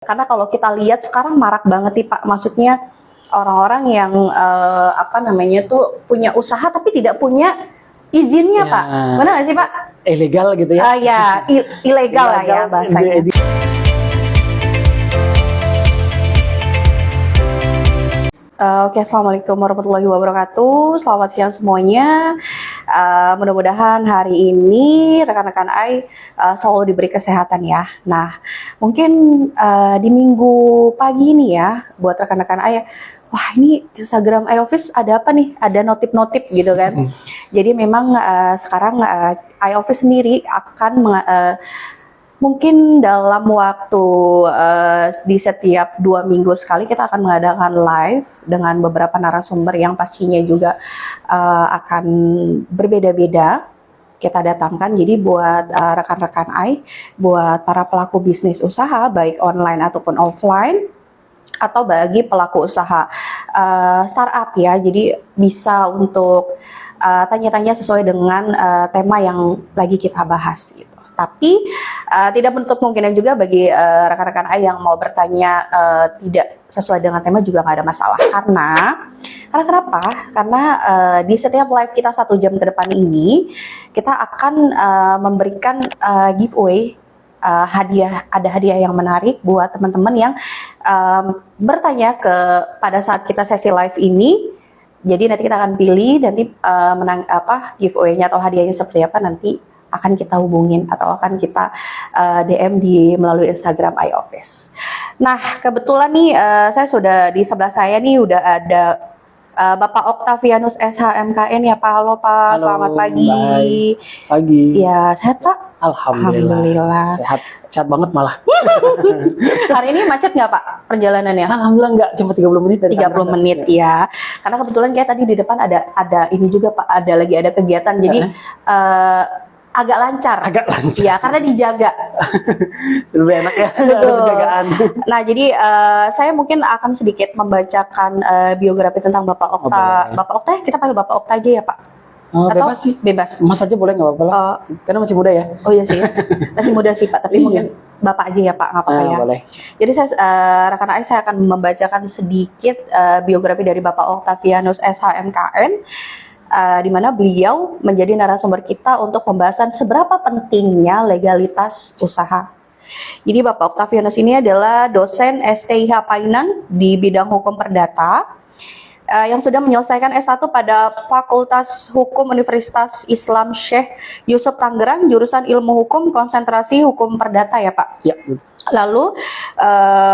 Karena kalau kita lihat sekarang marak banget nih Pak, maksudnya orang-orang yang punya usaha tapi tidak punya izinnya Ya. Pak, benar nggak sih Pak? Ilegal gitu ya? Ya, ilegal lah ya bahasanya. Oke, Assalamualaikum warahmatullahi wabarakatuh. Selamat siang semuanya. Mudah-mudahan hari ini rekan-rekan AI selalu diberi kesehatan ya. Nah, mungkin di minggu pagi ini ya, buat rekan-rekan AI, wah ini Instagram iOffice ada apa nih? Ada notif-notif gitu kan. Jadi memang sekarang iOffice sendiri akan mungkin dalam waktu di setiap 2 minggu sekali kita akan mengadakan live dengan beberapa narasumber yang pastinya juga akan berbeda-beda kita datangkan. Jadi buat rekan-rekan AI, buat para pelaku bisnis usaha baik online ataupun offline, atau bagi pelaku usaha startup ya, jadi bisa untuk tanya-tanya sesuai dengan tema yang lagi kita bahas gitu. Tapi tidak menutup kemungkinan juga bagi rekan-rekan AI yang mau bertanya tidak sesuai dengan tema juga nggak ada masalah. Karena kenapa? Karena di setiap live kita 1 jam ke depan ini kita akan memberikan giveaway, ada hadiah yang menarik buat teman-teman yang bertanya pada saat kita sesi live ini. Jadi nanti kita akan pilih nanti giveaway-nya atau hadiahnya seperti apa nanti akan kita hubungin atau akan kita DM melalui Instagram iOffice. Nah, kebetulan nih saya sudah di sebelah saya nih udah ada Bapak Octavianus SHMKN ya Pak. Halo Pak, Halo, selamat pagi. Pagi. Ya, sehat Pak? Alhamdulillah. Sehat banget malah. Hari ini macet nggak Pak perjalanannya? Alhamdulillah nggak, cuma 30 menit dari 30 menit ya. Karena kebetulan kayak tadi di depan ada ini juga Pak, ada kegiatan. Jadi agak lancar. Ya, karena dijaga. Lebih enak ya. Betul. Penjagaan. Nah, jadi saya mungkin akan sedikit membacakan biografi tentang Bapak Okta. Bapak Okta, kita panggil Bapak Okta aja ya Pak? Atau bebas sih. Bebas. Mas aja boleh, nggak apa-apa lah. Karena masih muda ya. Oh iya sih, masih muda sih Pak. Tapi mungkin Bapak aja ya Pak, nggak apa-apa ya. Boleh. Jadi rekan AI saya akan membacakan sedikit biografi dari Bapak Octavianus SHMKN. Di mana beliau menjadi narasumber kita untuk pembahasan seberapa pentingnya legalitas usaha. Jadi Bapak Octavianus ini adalah dosen STIH Painan di bidang hukum perdata yang sudah menyelesaikan S1 pada Fakultas Hukum Universitas Islam Syekh Yusuf Tangerang, jurusan Ilmu Hukum, konsentrasi Hukum Perdata ya Pak? Ya. Lalu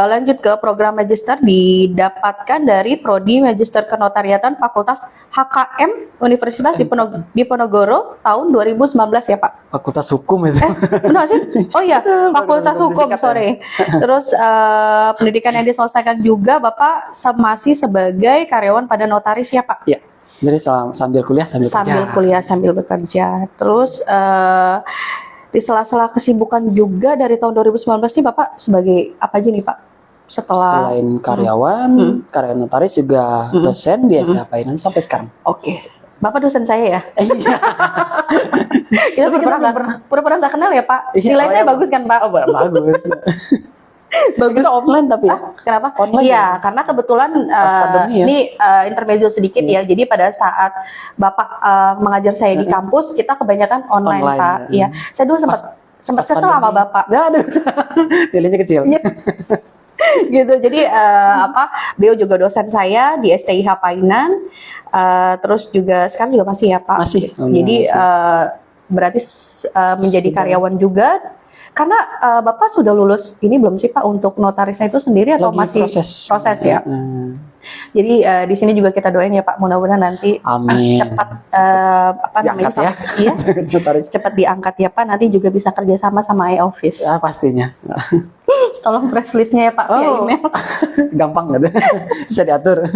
lanjut ke program magister didapatkan dari Prodi Magister Kenotariatan Fakultas HKM Universitas Diponegoro tahun 2019 ya Pak? Fakultas Hukum itu. Benar sih? Oh iya, Fakultas Hukum, sorry. Terus pendidikan yang diselesaikan juga Bapak masih sebagai karyawan pada notaris ya Pak? Iya. Jadi sambil kuliah sambil bekerja. Terus di sela-sela kesibukan juga dari tahun 2019 nih Bapak sebagai apa aja nih Pak? Selain karyawan notaris juga dosen di STIH Painan sampai sekarang. Oke. Bapak dosen saya ya? Iya. Kita pura-pura nggak kenal ya Pak? Nilai saya bagus kan Pak? Oh, bagus. Bagus. Kita online tapi ya? Kenapa? Online iya, ya? karena kebetulan pandemi ya? ini intermezzo sedikit ya. Jadi pada saat Bapak mengajar saya di kampus, kita kebanyakan online Pak. Iya. Saya dulu sempat kesel sama Bapak. Ya, aduh. Nilainya kecil. Iya. Gitu. Jadi beliau juga dosen saya di STIH Painan. Terus juga sekarang juga masih ya Pak. Masih. Jadi berarti menjadi karyawan juga. Karena Bapak sudah lulus ini belum sih Pak untuk notarisnya itu sendiri atau lagi masih proses ya? Jadi di sini juga kita doain ya Pak, mudah-mudahan nanti cepat cepat diangkat ya Pak, nanti juga bisa kerjasama sama iOffice. Ya pastinya. Tolong press listnya ya Pak via email. Gampang gitu, bisa diatur.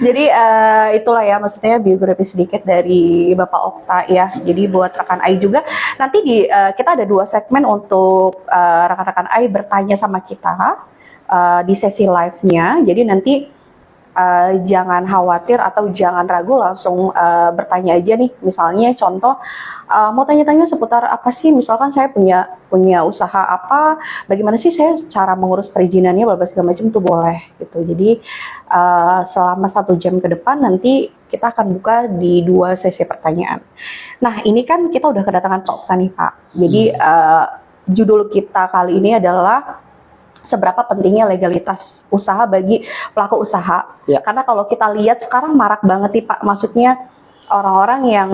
Jadi itulah ya maksudnya biografi sedikit dari Bapak Okta ya. Jadi buat rekan AI juga nanti kita ada 2 segmen untuk rekan-rekan AI bertanya sama kita di sesi live-nya. Jadi nanti jangan khawatir atau jangan ragu, langsung bertanya aja nih. Misalnya contoh, mau tanya-tanya seputar apa sih, misalkan saya punya usaha apa, bagaimana sih saya cara mengurus perizinannya, berbagai segala macam tuh boleh gitu. Jadi selama 1 jam ke depan nanti kita akan buka di 2 sesi pertanyaan. Nah ini kan kita udah kedatangan Pak Okta nih Pak. Jadi judul kita kali ini adalah seberapa pentingnya legalitas usaha bagi pelaku usaha. Ya. Karena kalau kita lihat sekarang marak banget nih Pak, maksudnya orang-orang yang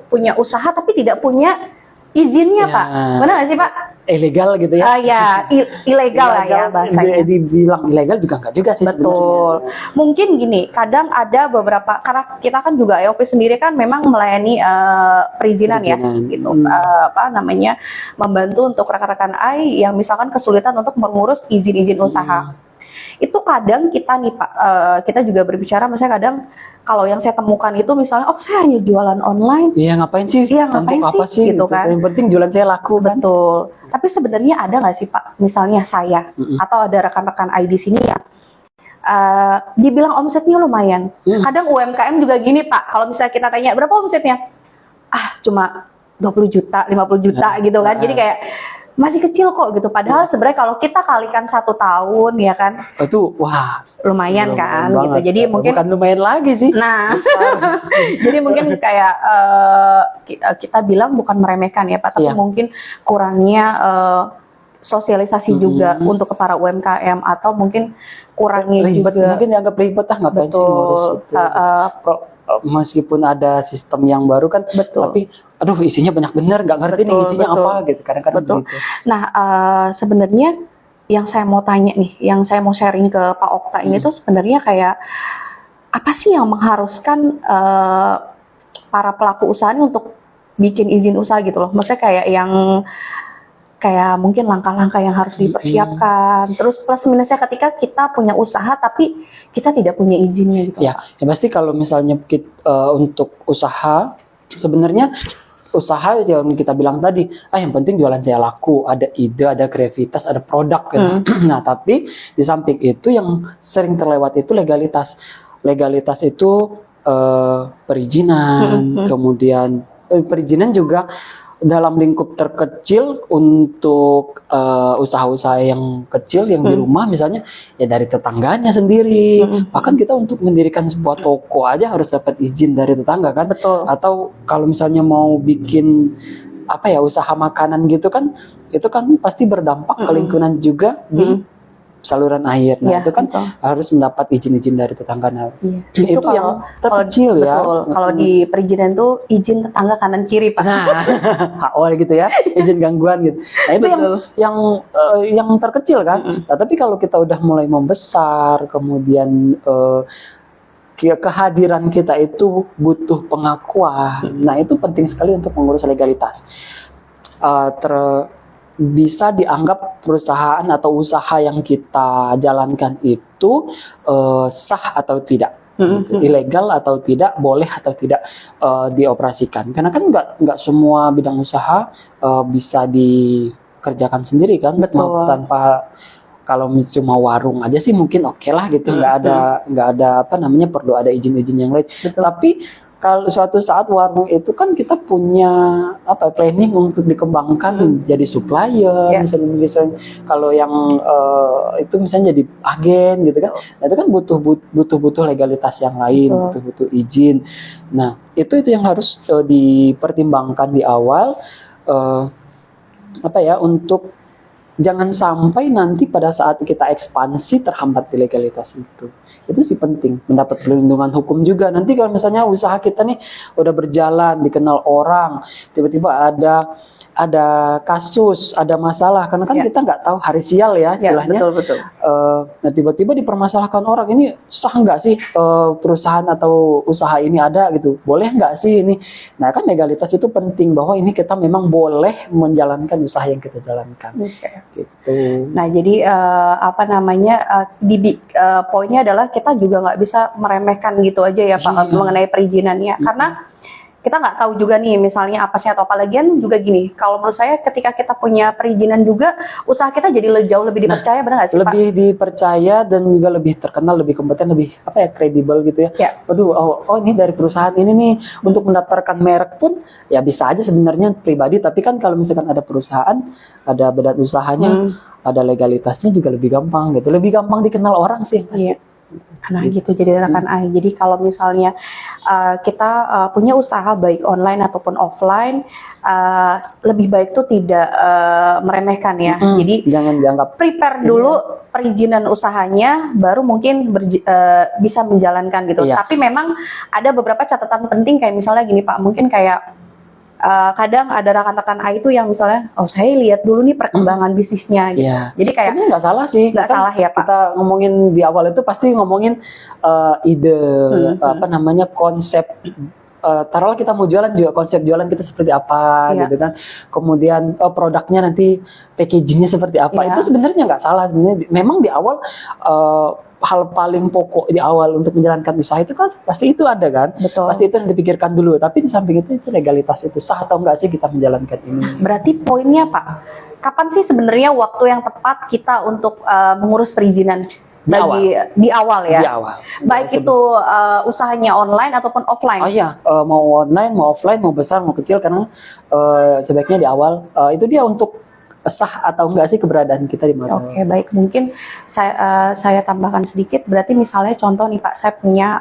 punya usaha tapi tidak punya izinnya Ya. Pak. Benar nggak sih Pak? Ilegal gitu ya. Ilegal lah ya bahasanya. Dibilang ilegal juga enggak juga sih Betul. sebenarnya. Mungkin gini, kadang ada beberapa, karena kita kan juga EOV sendiri kan memang melayani perizinan ya, gitu. Membantu untuk rekan-rekan AI yang misalkan kesulitan untuk mengurus izin-izin usaha. Itu kadang kita nih Pak, kita juga berbicara, misalnya kadang kalau yang saya temukan itu misalnya, oh saya hanya jualan online. Iya ngapain sih? Iya ngapain Untuk apa sih? gitu kan. Yang penting jualan saya laku kan. Betul. Tapi sebenarnya ada nggak sih Pak, misalnya saya atau ada rekan-rekan AI di sini ya, dibilang omsetnya lumayan. Kadang UMKM juga gini Pak, kalau misalnya kita tanya berapa omsetnya, cuma 20 juta, 50 juta gitu kan. Jadi kayak masih kecil kok gitu. Padahal sebenarnya kalau kita kalikan 1 tahun ya kan, Itu wah lumayan kan banget. gitu. Jadi mungkin bukan lumayan lagi sih. Nah, jadi mungkin kayak kita bilang bukan meremehkan ya Pak, tapi Iya. mungkin kurangnya sosialisasi juga untuk ke para UMKM, atau mungkin kurangnya Ribet, juga. mungkin dianggap ribet ngapain sih ngurus itu. Kok meskipun ada sistem yang baru kan, Betul. tapi aduh isinya banyak bener, nggak ngerti nih Betul, isinya betul. apa gitu. Kadang-kadang Betul. gitu. Nah, sebenarnya yang saya mau tanya nih, yang saya mau sharing ke Pak Okta ini tuh sebenarnya kayak apa sih yang mengharuskan para pelaku usaha ini untuk bikin izin usaha gitu loh. Maksudnya kayak mungkin langkah-langkah yang harus dipersiapkan. Terus plus minusnya ketika kita punya usaha tapi kita tidak punya izinnya gitu. Ya pasti kalau misalnya untuk usaha, sebenarnya usaha yang kita bilang tadi, yang penting jualan saya laku, ada ide, ada kreativitas, ada produk gitu. Nah tapi di samping itu yang sering terlewat itu legalitas. Legalitas itu perizinan, kemudian perizinan juga dalam lingkup terkecil untuk usaha-usaha yang kecil yang di rumah, misalnya ya dari tetangganya sendiri. Bahkan kita untuk mendirikan sebuah toko aja harus dapat izin dari tetangga kan. Betul. Atau kalau misalnya mau bikin usaha makanan gitu kan, itu kan pasti berdampak ke lingkungan juga di saluran air. Nah, Ya, itu kan betul. harus mendapat izin-izin dari tetangga. Nah, Itu itu yang terkecil ya. Betul. Kalau di perizinan tuh izin tetangga kanan kiri Pak. Nah, HO gitu ya, izin gangguan gitu. Nah, itu Betul. yang terkecil kan. Nah, tapi kalau kita udah mulai membesar, kemudian kehadiran kita itu butuh pengakuan. Nah, itu penting sekali untuk mengurus legalitas. Bisa dianggap perusahaan atau usaha yang kita jalankan itu sah atau tidak, gitu. Ilegal atau tidak, boleh atau tidak dioperasikan. Karena kan nggak semua bidang usaha bisa dikerjakan sendiri kan. Betul. Tanpa, kalau cuma warung aja sih mungkin oke lah gitu, nggak ada perlu ada izin-izin yang lain. Betul. Tapi kalau suatu saat warung itu kan kita punya planning untuk dikembangkan menjadi supplier, misalnya kalau yang itu misalnya jadi agen gitu kan. Nah, itu kan butuh legalitas yang lain, butuh izin. Nah, itu yang harus dipertimbangkan di awal, untuk jangan sampai nanti pada saat kita ekspansi terhambat di legalitas itu. Itu sih penting, mendapat perlindungan hukum juga. Nanti kalau misalnya usaha kita nih udah berjalan, dikenal orang, tiba-tiba ada kasus, ada masalah, karena kan kita nggak tahu hari sial ya istilahnya. Betul. Nah, tiba-tiba dipermasalahkan orang, ini sah nggak sih perusahaan atau usaha ini ada gitu, boleh nggak sih ini? Nah kan legalitas itu penting, bahwa ini kita memang boleh menjalankan usaha yang kita jalankan. Gitu. Nah jadi poinnya adalah kita juga nggak bisa meremehkan gitu aja ya Pak mengenai perizinannya, karena kita nggak tahu juga nih misalnya apesnya atau apa. Lagian juga gini, kalau menurut saya ketika kita punya perizinan juga, usaha kita jadi jauh lebih dipercaya, benar nggak sih Pak? Lebih dipercaya dan juga lebih terkenal, lebih kompeten, lebih apa ya, kredibel gitu ya. Ya. Waduh, oh ini dari perusahaan ini nih, untuk mendaftarkan merek pun ya bisa aja sebenarnya pribadi, tapi kan kalau misalkan ada perusahaan, ada badan usahanya, ada legalitasnya juga lebih gampang gitu, lebih gampang dikenal orang sih pasti. Iya. Nah gitu, jadi rekan AI. Jadi kalau misalnya kita punya usaha baik online ataupun offline, lebih baik tuh tidak meremehkan ya. Jadi Jangan dianggap prepare dulu perizinan usahanya, baru mungkin bisa menjalankan gitu. Iya. Tapi memang ada beberapa catatan penting, kayak misalnya gini Pak, mungkin kayak kadang ada rekan-rekan AI itu yang misalnya, oh saya lihat dulu nih perkembangan bisnisnya gitu. Iya. Jadi kayak Ini nggak salah sih. nggak Kita- salah ya Pak. Kita ngomongin di awal itu pasti ngomongin ide, apa namanya, konsep. Taruhlah kita mau jualan juga, konsep jualan kita seperti apa Iya. gitu kan. Kemudian produknya nanti packagingnya seperti apa. Iya. Itu sebenarnya nggak salah sebenarnya. Memang di awal hal paling pokok di awal untuk menjalankan usaha itu kan pasti itu ada kan. Betul. Pasti itu yang dipikirkan dulu. Tapi di samping itu legalitas itu sah atau enggak sih kita menjalankan ini. Berarti poinnya Pak, kapan sih sebenarnya waktu yang tepat kita untuk mengurus perizinan di awal ya? Di awal. Baik itu usahanya online ataupun offline. Oh iya, mau online, mau offline, mau besar, mau kecil, karena sebaiknya di awal itu dia untuk sah atau enggak sih keberadaan kita di mana. Oke, baik. Mungkin saya tambahkan sedikit. Berarti misalnya contoh nih Pak, saya punya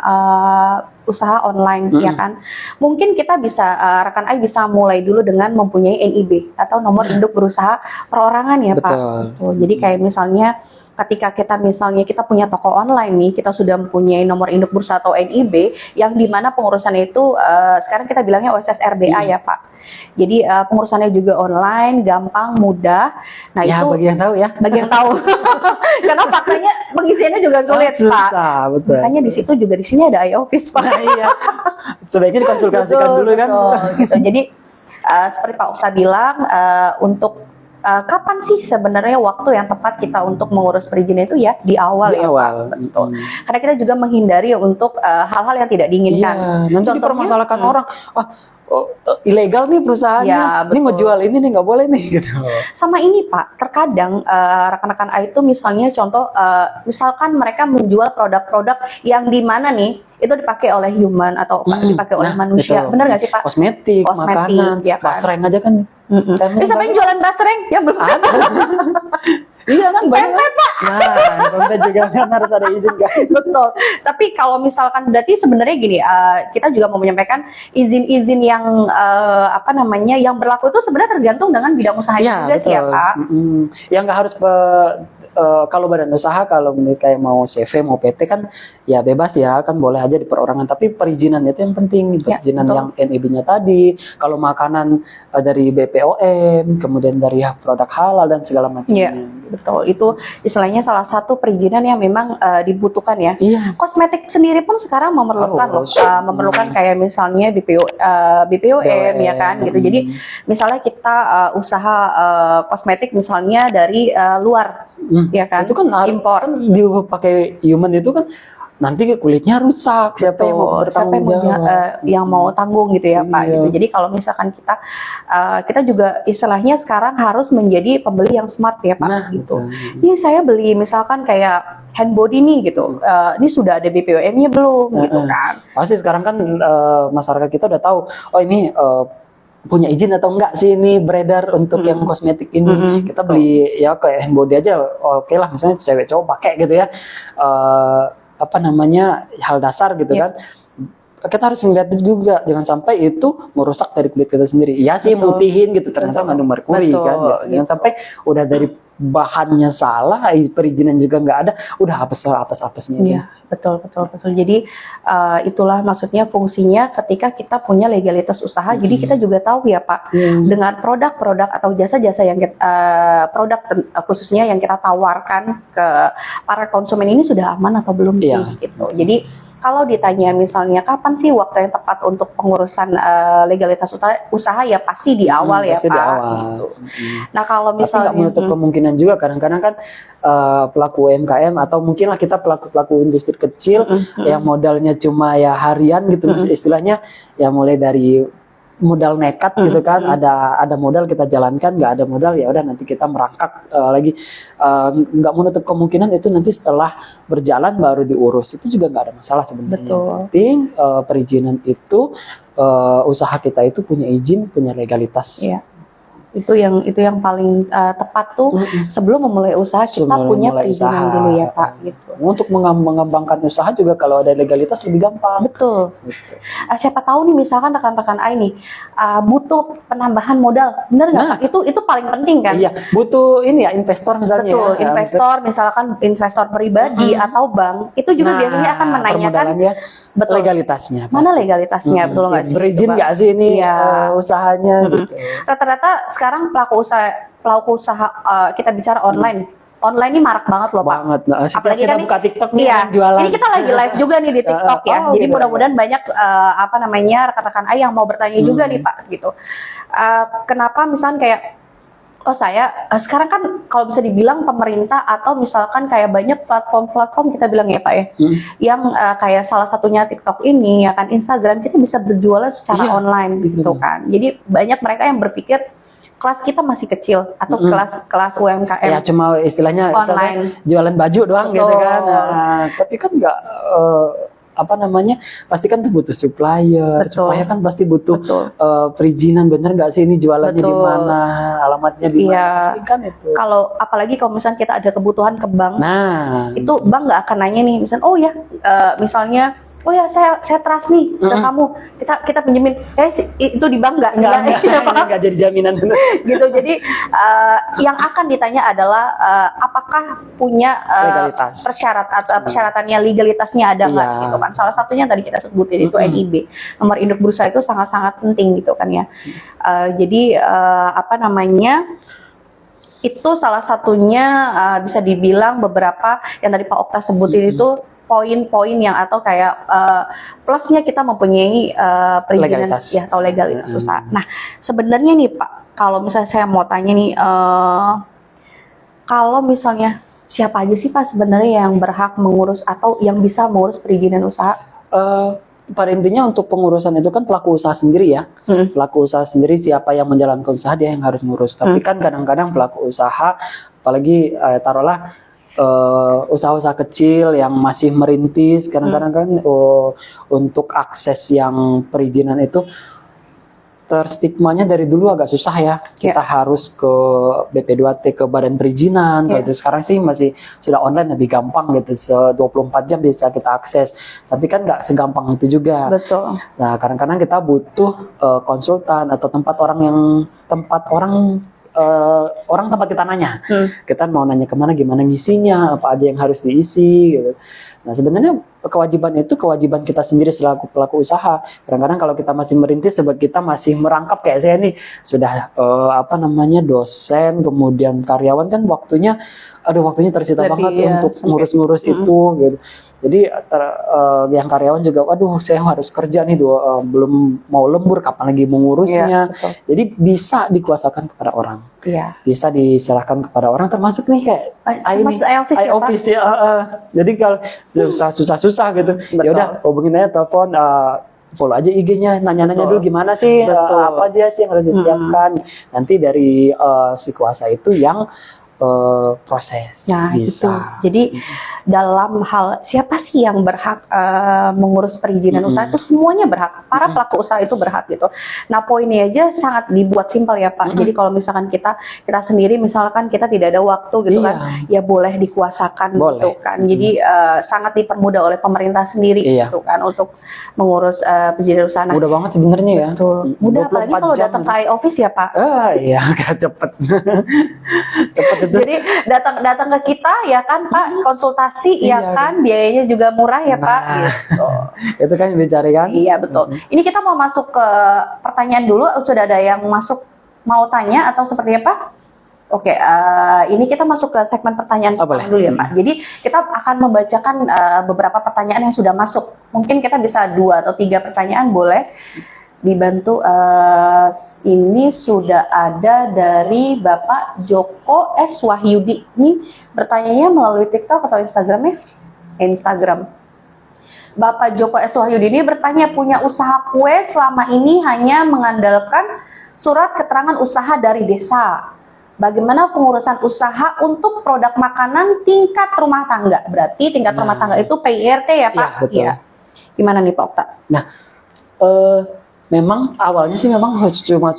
usaha online ya kan. Mungkin kita bisa rekan AI bisa mulai dulu dengan mempunyai NIB atau nomor induk berusaha perorangan ya Pak. Betul. Jadi kayak misalnya ketika kita punya toko online nih, kita sudah mempunyai nomor induk berusaha atau NIB yang dimana pengurusannya itu sekarang kita bilangnya OSS RBA ya Pak. Jadi pengurusannya juga online, gampang, mudah. Nah Ya, itu bagi yang tahu ya. bagi yang tahu. Karena faktanya pengisiannya juga sulit Pak. Susah, betul. Makanya di situ juga di sini ada iOffice Pak. Nah, iya. Sebaiknya dikonsultasikan dulu kan. Betul, gitu. Jadi seperti Pak Okta bilang, untuk kapan sih sebenarnya waktu yang tepat kita untuk mengurus perizinan itu ya di awal Di ya awal. Pak. Betul. Karena kita juga menghindari untuk hal-hal yang tidak diinginkan. Iya, nanti dipermasalahkan orang. Ilegal nih perusahaannya. Ya, Ini betul. ngejual ini nih, nggak boleh nih gitu. Sama ini Pak, terkadang rekan-rekan AI itu misalnya contoh, misalkan mereka menjual produk-produk yang di mana nih itu dipakai oleh human atau dipakai oleh manusia, betul. bener nggak sih Pak? Kosmetik, makanan, ya kan? basreng aja kan. Siapa yang jualan basreng? Ya belum. Ada. Iya kan banyak. Nah, pemerintah juga kan harus ada izin kan. Betul. Tapi kalau misalkan berarti sebenarnya gini, kita juga mau menyampaikan izin-izin yang yang berlaku itu sebenarnya tergantung dengan bidang usahanya juga sih ya Pak. Ya nggak harus kalau badan usaha, kalau mereka yang mau CV, mau PT kan ya bebas ya, kan boleh aja di perorangan. Tapi perizinannya itu yang penting, perizinan yang NIB-nya tadi. Kalau makanan dari BPOM, kemudian dari produk halal dan segala macamnya. Iya, betul. Itu istilahnya salah satu perizinan yang memang dibutuhkan ya. Iya. Kosmetik sendiri pun sekarang memerlukan loh, memerlukan kayak misalnya BPOM ya kan gitu. Jadi misalnya kita usaha kosmetik misalnya dari luar. Ya kan, itu kan impor. Kan dipakai human itu kan nanti kulitnya rusak. Siapa yang mau bertanggung jawab? Yang mau tanggung gitu ya Pak. Gitu. Jadi kalau misalkan kita juga istilahnya sekarang harus menjadi pembeli yang smart ya Pak. Nah, gitu. Ini saya beli misalkan kayak hand body nih gitu. Ini sudah ada BPOM-nya belum gitu kan? Pasti sekarang kan masyarakat kita udah tahu. Oh ini punya izin atau enggak sih ini beredar untuk yang kosmetik ini. Kita beli ya kayak hand body aja, oke lah, misalnya cewek cowok pakai gitu ya, hal dasar gitu kan. Kita harus melihat juga, jangan sampai itu merusak dari kulit kita sendiri. Iya sih, mutihin gitu, ternyata mengandung merkuri kan. Gitu. Jangan sampai udah dari bahannya salah, perizinan juga nggak ada, udah apes-apesnya. Iya, betul. Jadi itulah maksudnya fungsinya ketika kita punya legalitas usaha. Jadi kita juga tahu ya Pak, dengan produk-produk atau jasa-jasa yang khususnya yang kita tawarkan ke para konsumen ini sudah aman atau belum sih gitu. Jadi kalau ditanya misalnya kapan sih waktu yang tepat untuk pengurusan legalitas usaha, ya pasti di awal ya pasti Pak. di awal. Gitu. Nah kalau Tapi misalnya nggak menutup kemungkinan juga kadang-kadang kan pelaku UMKM atau mungkin lah kita pelaku industri kecil yang modalnya cuma ya harian gitu, istilahnya ya mulai dari modal nekat gitu kan, ada modal kita jalankan, nggak ada modal ya udah nanti kita merangkak lagi. Nggak menutup kemungkinan itu nanti setelah berjalan baru diurus, itu juga nggak ada masalah sebenarnya. Betul. Yang penting perizinan itu usaha kita itu punya izin, punya legalitas. Iya. Itu yang paling tepat tuh sebelum memulai usaha kita Sebelum punya mulai perizinan usaha. dulu ya Pak gitu. Untuk mengembangkan usaha juga kalau ada legalitas lebih gampang. Betul. Gitu. Siapa tahu nih misalkan rekan-rekan AI nih butuh penambahan modal, bener nggak Pak? Itu paling penting kan? Iya, butuh ini ya investor misalnya. Betul, ya. investor misalkan investor pribadi atau bank itu juga biasanya akan menanyakan betul legalitasnya. mana legalitasnya, betul nggak sih? Berizin nggak sih ini usahanya? Gitu. Rata-rata sekarang pelaku usaha kita bicara online ini marak banget loh Pak. Banget. Nah, apalagi kan buka TikTok nih iya, jualan. ini kita lagi live juga nih di TikTok ya. Jadi gitu. mudah-mudahan banyak rekan-rekan AI yang mau bertanya juga nih Pak gitu. Kenapa misalnya kayak saya sekarang kan kalau bisa dibilang pemerintah atau misalkan kayak banyak platform kita bilang ya Pak ya, yang kayak salah satunya TikTok ini ya kan, Instagram, kita bisa berjualan secara online gitu kan. Jadi banyak mereka yang berpikir kelas kita masih kecil atau kelas UMKM. Ya cuma istilahnya online jualan baju doang gitu kan. Nah, tapi kan nggak pasti kan tuh butuh supplier. Supplier kan pasti butuh perizinan, bener nggak sih ini jualannya di mana, alamatnya di mana, pasti kan itu. Kalau apalagi kalau misalnya kita ada kebutuhan ke bank, itu gitu. bank nggak akan nanya nih, misalnya misalnya oh ya saya trust nih ke kamu, kita pinjemin, itu di bank nggak jadi jaminan gitu. Jadi yang akan ditanya adalah apakah punya persyaratannya, legalitasnya ada nggak gitu kan. Salah satunya tadi kita sebutin itu NIB, nomor induk bursa, itu sangat-sangat penting gitu kan ya. Jadi itu salah satunya bisa dibilang beberapa yang tadi Pak Okta sebutin itu poin-poin yang atau kayak plusnya kita mempunyai perizinan ya atau legalitas usaha. Nah sebenarnya nih Pak, kalau misalnya saya mau tanya nih, kalau misalnya siapa aja sih Pak sebenarnya yang berhak mengurus atau yang bisa mengurus perizinan usaha? Pada intinya untuk pengurusan itu kan pelaku usaha sendiri ya. Pelaku usaha sendiri, siapa yang menjalankan usaha dia yang harus ngurus. Tapi kan kadang-kadang pelaku usaha, apalagi taruhlah usaha-usaha kecil yang masih merintis, kadang-kadang kan untuk akses yang perizinan itu terstigmanya dari dulu agak susah ya. Kita harus ke BP2T, ke Badan Perizinan. Gitu. Sekarang sih masih sudah online, lebih gampang gitu. 24 jam bisa kita akses. Tapi kan nggak segampang itu juga. Betul. Nah, kadang-kadang kita butuh konsultan atau tempat tempat kita nanya. Kita mau nanya kemana, gimana ngisinya, apa aja yang harus diisi gitu. Nah sebenarnya kewajiban kita sendiri selaku pelaku usaha. Kadang-kadang kalau kita masih merintis, sebab kita masih merangkap kayak saya nih, sudah dosen, kemudian karyawan, kan waktunya tersita banget untuk ngurus-ngurus itu gitu. Jadi yang karyawan juga, waduh saya harus kerja nih, belum mau lembur, kapan lagi mengurusnya. Jadi bisa dikuasakan kepada orang, bisa diserahkan kepada orang, termasuk nih kayak iOffice ya. Jadi kalau susah-susah gitu, ya udah hubungin aja, telepon, follow aja IG-nya, nanya-nanya dulu gimana sih, apa aja sih yang harus disiapkan. Nanti dari si kuasa itu yang proses. Nah bisa. itu. Jadi dalam hal siapa sih yang berhak mengurus perizinan usaha, itu semuanya berhak. Para pelaku usaha itu berhak gitu. Nah poinnya aja sangat dibuat simpel ya Pak. Jadi kalau misalkan kita sendiri misalkan kita tidak ada waktu gitu kan, ya boleh dikuasakan gitu kan. Jadi sangat dipermudah oleh pemerintah sendiri gitu kan untuk mengurus perizinan usaha. Nah, mudah banget sebenarnya ya. Betul. Mudah, apalagi kalau datang ke iOffice ya Pak. Iya, cepet. Cepet itu. Jadi datang ke kita ya kan Pak, konsultasi ya kan, biayanya juga murah ya Pak. Gitu. Itu kan yang dicari kan? Iya betul. Ini kita mau masuk ke pertanyaan dulu. Sudah ada yang masuk mau tanya atau seperti apa? Oke, ini kita masuk ke segmen pertanyaan boleh. dulu ya Pak. Jadi kita akan membacakan beberapa pertanyaan yang sudah masuk. Mungkin kita bisa 2 atau 3 pertanyaan, boleh dibantu. Ini sudah ada dari Bapak Joko S. Wahyudi. Ini bertanyanya melalui TikTok atau Instagram ya? Instagram. Bapak Joko S. Wahyudi ini bertanya, punya usaha kue selama ini hanya mengandalkan surat keterangan usaha dari desa. Bagaimana pengurusan usaha untuk produk makanan tingkat rumah tangga? Berarti tingkat rumah tangga itu PIRT ya Pak? Iya, betul. Iya. Gimana nih Pak Okta? Nah, memang awalnya sih memang cuma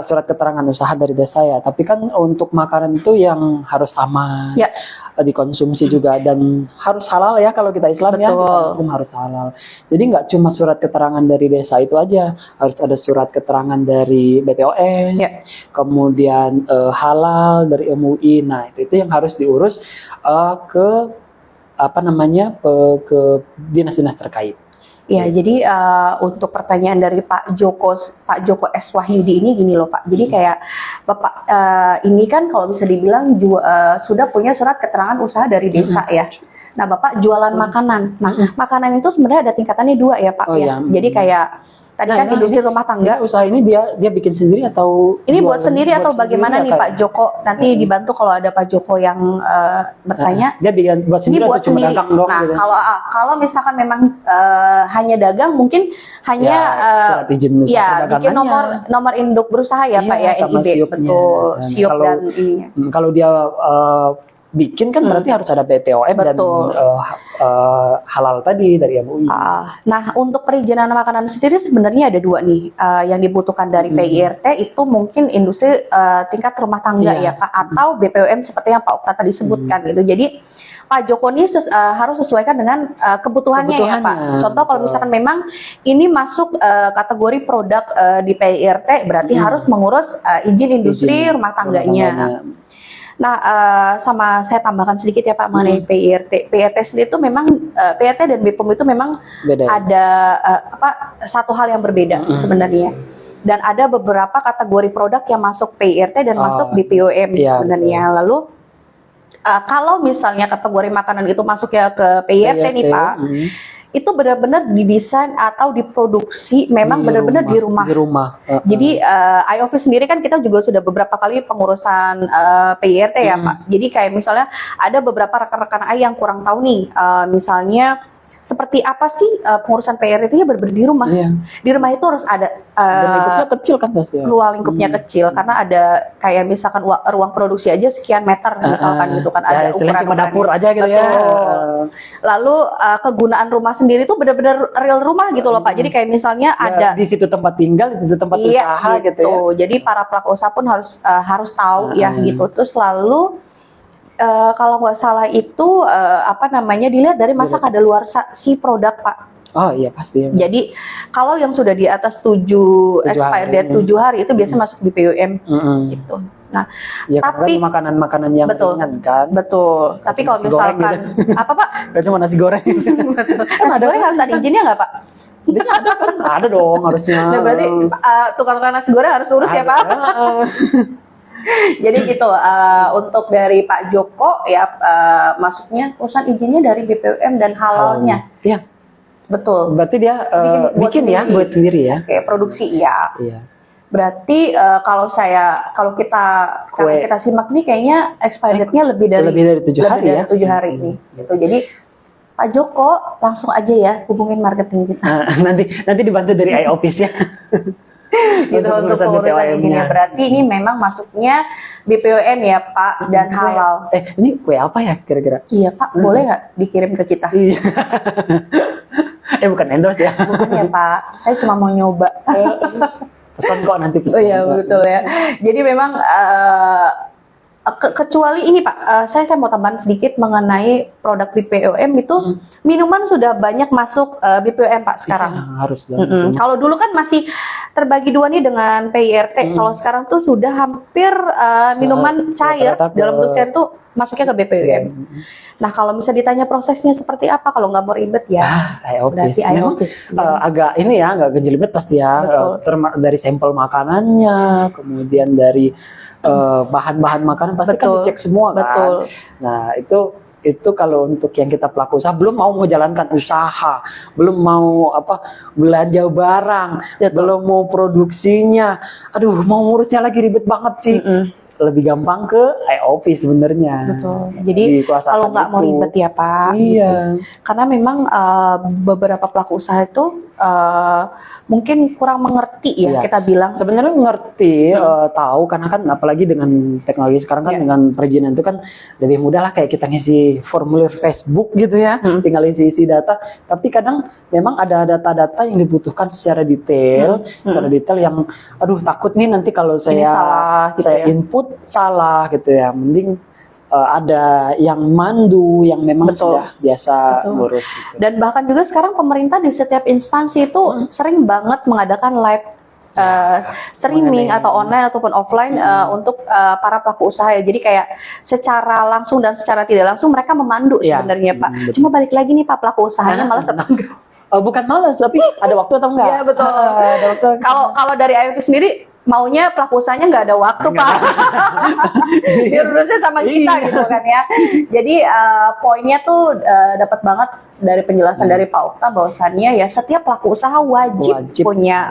surat keterangan usaha dari desa ya. Tapi kan untuk makanan itu yang harus aman, Ya. dikonsumsi juga, dan harus halal ya kalau kita Islam ya. Betul. Kita Muslim harus halal. Jadi nggak cuma surat keterangan dari desa itu aja, harus ada surat keterangan dari BPOM, Ya. kemudian halal dari MUI. Nah itu yang harus diurus ke ke dinas-dinas terkait. Ya, jadi untuk pertanyaan dari Pak Joko S. Wahyudi ini gini loh Pak. Jadi kayak Bapak ini kan kalau bisa dibilang sudah punya surat keterangan usaha dari desa ya. Nah Bapak jualan makanan. Nah makanan itu sebenarnya ada tingkatannya 2 ya Pak ya. Jadi kayak tadi kan industri rumah tangga. Usaha ini dia bikin sendiri atau Ini buat sendiri atau bagaimana nih Pak Joko? Nanti dibantu kalau ada Pak Joko yang bertanya. Dia bikin buat sendiri Ini buat atau cuma sendiri. dagang doang Nah, gitu? kalau misalkan memang hanya dagang, mungkin hanya surat izin usaha ya bikin perdagangannya. nomor induk berusaha ya Pak ya, sama NIB, siupnya. betul, Dan siup dan ininya. kalau dia bikin kan berarti harus ada BPOM dan Betul. halal tadi dari MUI. Nah, untuk perizinan makanan sendiri sebenarnya ada 2 nih yang dibutuhkan dari PIRT, itu mungkin industri tingkat rumah tangga ya Pak, atau BPOM seperti yang Pak Okta tadi sebutkan gitu. Jadi Pak Joko ini harus sesuaikan dengan kebutuhannya ya Pak. Contoh kalau misalkan memang ini masuk kategori produk di PIRT, berarti harus mengurus izin industri rumah tangganya. Nah, sama saya tambahkan sedikit ya Pak mengenai PIRT. PIRT sendiri itu memang PIRT dan BPOM itu memang Beda. ada satu hal yang berbeda sebenarnya. Dan ada beberapa kategori produk yang masuk PIRT dan masuk BPOM sebenarnya. Betul. Lalu kalau misalnya kategori makanan itu masuk ya ke PIRT nih Pak, itu benar-benar didesain atau diproduksi memang benar-benar di rumah. Di rumah. Jadi iOffice sendiri kan kita juga sudah beberapa kali pengurusan PIRT ya Pak. Jadi kayak misalnya ada beberapa rekan-rekan yang kurang tahu nih, misalnya seperti apa sih pengurusan PIRT itu ya benar-benar di rumah. Iya. Di rumah itu harus ada Dan lingkupnya kecil kan pasti. ruang lingkupnya kecil karena ada kayak misalkan ruang produksi aja sekian meter misalkan gitu kan, ada istilahnya cuma ukuran-ukurannya. dapur aja gitu ya. Betul. Lalu kegunaan rumah sendiri itu benar-benar real rumah gitu loh Pak. Jadi kayak misalnya ada di situ tempat tinggal, di situ tempat usaha gitu ya. Jadi para pelaku usaha pun harus tahu ya gitu. Terus lalu kalau nggak salah itu dilihat dari masa kadaluarsa si produk Pak. Oh iya pasti. Jadi kalau yang sudah di atas 7 expired date 7 hari itu biasa masuk di PUM gitu. Nah, Ya, tapi kan makanan-makanan yang betul, ringan kan. betul. Tapi kalau nasi goreng misalkan apa Pak? Gak cuma nasi goreng. Nasi goreng harus ada izinnya nggak Pak? Sebenarnya ada kan? Ada dong harusnya. Nah, berarti tukang-tukang nasi goreng harus urus ya Pak? Jadi gitu, untuk dari Pak Joko ya masuknya urusan izinnya dari BPOM dan halalnya. Iya. Betul. Berarti dia bikin ya, buat sendiri ya. Oke, produksi ya. Iya. Berarti kalau kita simak nih kayaknya expired date-nya lebih dari 7 hari ya. 7 hari ini. Gitu. Jadi Pak Joko langsung aja ya hubungin marketing kita. Nanti dibantu dari iOffice ya. Gitu untuk pengurusan izinnya. Berarti ini memang masuknya BPOM ya Pak dan halal. Ini kue apa ya kira-kira? Iya Pak, boleh nggak dikirim ke kita? Iya. Bukan endorse ya. Bukan ya Pak, saya cuma mau nyoba. Pesan kok nanti pesan. Oh iya betul ya. Jadi memang kecuali ini Pak, saya mau tambahan sedikit mengenai produk BPOM itu minuman sudah banyak masuk BPOM Pak sekarang. Iya, harus dong. Kalau dulu kan masih terbagi 2 nih dengan PIRT. Kalau sekarang tuh sudah hampir minuman cair dalam bentuk cair tuh masuknya ke BPOM. Nah, kalau bisa ditanya prosesnya seperti apa kalau nggak mau ribet ya? Berarti Memang iOffice. agak ini ya, agak kejelimet pasti ya. Betul. Dari sampel makanannya, kemudian dari bahan-bahan makanan pasti kan Betul. dicek semua kan. Betul. Nah, itu kalau untuk yang kita pelaku usaha belum mau menjalankan usaha, belum mau belanja barang, Betul. belum mau produksinya. Aduh, mau ngurusnya lagi ribet banget sih. Lebih gampang ke iOffice sebenarnya. Betul. Jadi kalau nggak mau ribet ya Pak. Iya. Gitu. Karena memang beberapa pelaku usaha itu mungkin kurang mengerti ya Iya. kita bilang. Sebenarnya ngerti, tahu karena kan apalagi dengan teknologi sekarang kan dengan perizinan itu kan lebih mudah lah, kayak kita ngisi formulir Facebook gitu ya, tinggal isi data. Tapi kadang memang ada data-data yang dibutuhkan secara detail, yang aduh takut nih nanti kalau saya salah, gitu saya ya. input salah gitu ya. Mending ada yang mandu yang memang sudah biasa ngurus gitu. Dan bahkan juga sekarang pemerintah di setiap instansi itu sering banget mengadakan live streaming atau online ataupun offline untuk para pelaku usaha ya. Jadi kayak secara langsung dan secara tidak langsung mereka memandu sebenarnya Pak. Cuma balik lagi nih Pak, pelaku usahanya malas atau enggak? Bukan malas, tapi ada waktu atau enggak? Iya betul. Kalau dari iOffice sendiri maunya pelaku usahanya nggak ada waktu Pak. Biar urusnya sama kita gitu kan ya. Jadi poinnya tuh dapat banget dari penjelasan dari Pak Okta bahwasannya ya setiap pelaku usaha wajib punya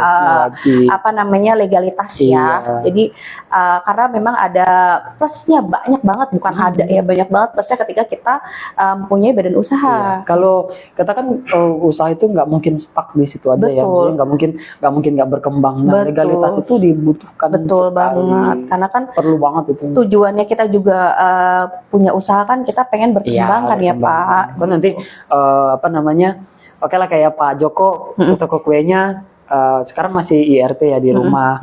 legalitas ya. Jadi karena memang ada plusnya banyak banget, bukan ada ya, banyak banget plusnya ketika kita mempunyai badan usaha. Kalau katakan usaha itu nggak mungkin stuck di situ aja ya, maksudnya nggak mungkin nggak berkembang. Nah, legalitas itu dibutuhkan. Betul banget, karena kan perlu banget itu. Tujuannya kita juga punya usaha kan, kita pengen berkembang kan ya Pak. Kan nanti oke lah kayak Pak Joko toko kuenya sekarang masih IRT ya di rumah,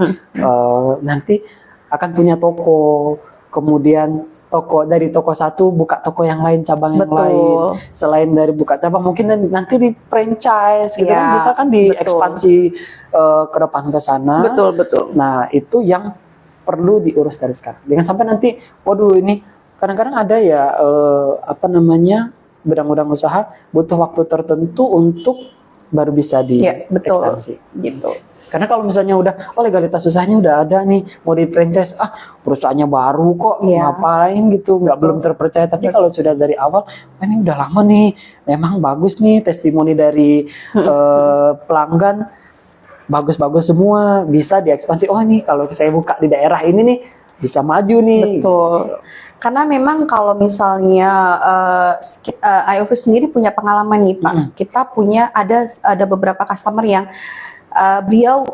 nanti akan punya toko, kemudian dari toko satu buka toko yang lain, cabang yang lain, selain dari buka cabang mungkin nanti di franchise gitu kan, bisa kan diekspansi ke depan ke sana. Betul. Nah itu yang perlu diurus dari sekarang, jangan sampai nanti waduh ini kadang-kadang ada ya bidang-bidang usaha butuh waktu tertentu untuk baru bisa diekspansi gitu. Karena kalau misalnya udah legalitas usahanya udah ada nih, mau di franchise perusahaannya baru kok, ngapain gitu, belum terpercaya. Tapi kalau sudah dari awal ini udah lama nih, memang bagus nih, testimoni dari pelanggan bagus-bagus semua, bisa diekspansi. Oh nih kalau saya buka di daerah ini nih bisa maju nih. Betul. Karena memang kalau misalnya iOffice sendiri punya pengalaman nih Pak, kita punya ada beberapa customer yang beliau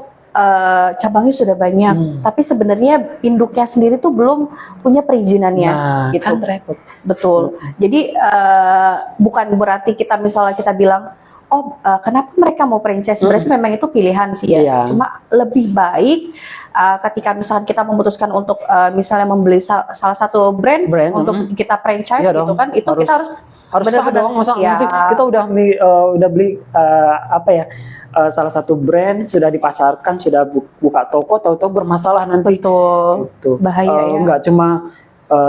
cabangnya sudah banyak, tapi sebenarnya induknya sendiri tuh belum punya perizinannya. Gitu. Kan repot. Betul. Jadi bukan berarti kita bilang kenapa mereka mau franchise, berarti memang itu pilihan sih ya. Cuma lebih baik ketika misalkan kita memutuskan untuk misalnya membeli salah satu brand untuk kita franchise gitu kan, itu kita harus sah dong, masa nanti kita udah beli salah satu brand, sudah dipasarkan, sudah buka toko, tahu-tahu bermasalah nanti. Betul. Itu bahaya ya. Enggak cuma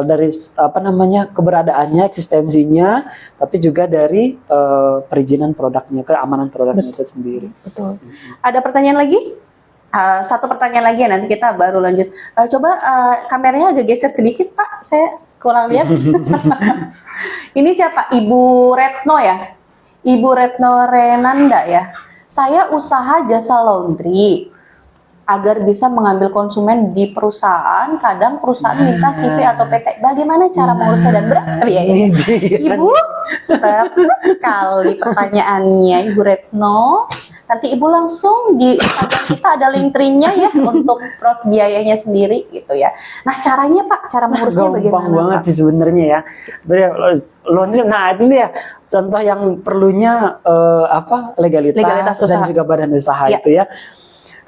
dari keberadaannya, eksistensinya, tapi juga dari perizinan produknya, keamanan produknya itu sendiri. Betul. Ada pertanyaan lagi? Satu pertanyaan lagi ya, nanti kita baru lanjut. Coba kameranya agak geser sedikit Pak, saya kurang lihat. Ini siapa? Ibu Retno ya? Ibu Retno Renanda ya? Saya usaha jasa laundry agar bisa mengambil konsumen di perusahaan. Kadang perusahaan minta CV atau PT. Bagaimana cara mengurusnya dan berapa biayanya? Ibu, tepat sekali pertanyaannya Ibu Retno. Nanti Ibu langsung di Instagram kita ada link tree-nya ya untuk biayanya sendiri gitu ya. Nah caranya Pak, cara mengurusnya bagaimana? Gampang banget sih sebenarnya ya. Laundry, nah ini ya contoh yang perlunya legalitas dan juga badan usaha itu ya.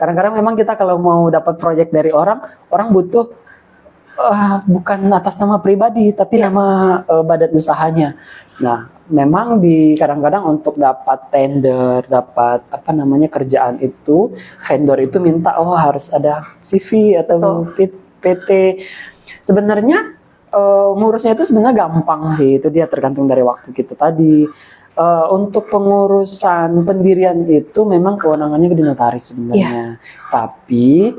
Kadang-kadang memang kita kalau mau dapat proyek dari orang butuh bukan atas nama pribadi tapi nama badan usahanya. Nah, memang kadang-kadang untuk dapat tender, dapat kerjaan itu, vendor itu minta harus ada CV atau PT. Sebenarnya ngurusnya itu sebenarnya gampang sih, itu dia tergantung dari waktu kita tadi. Untuk pengurusan pendirian itu memang kewenangannya di notaris sebenarnya, tapi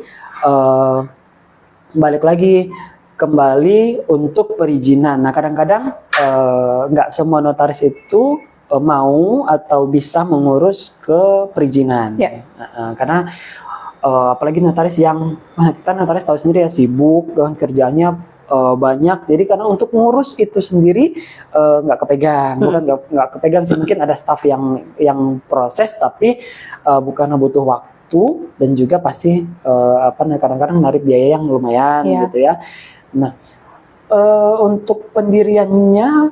balik lagi kembali untuk perizinan. Nah kadang-kadang nggak semua notaris itu mau atau bisa mengurus ke perizinan, karena apalagi notaris yang kita notaris tahu sendiri ya, sibuk dengan kerjaannya banyak, jadi karena untuk ngurus itu sendiri nggak kepegang, bukan nggak kepegang sih, mungkin ada staff yang proses, tapi bukan butuh waktu dan juga pasti kadang-kadang narik biaya yang lumayan gitu ya. Nah untuk pendiriannya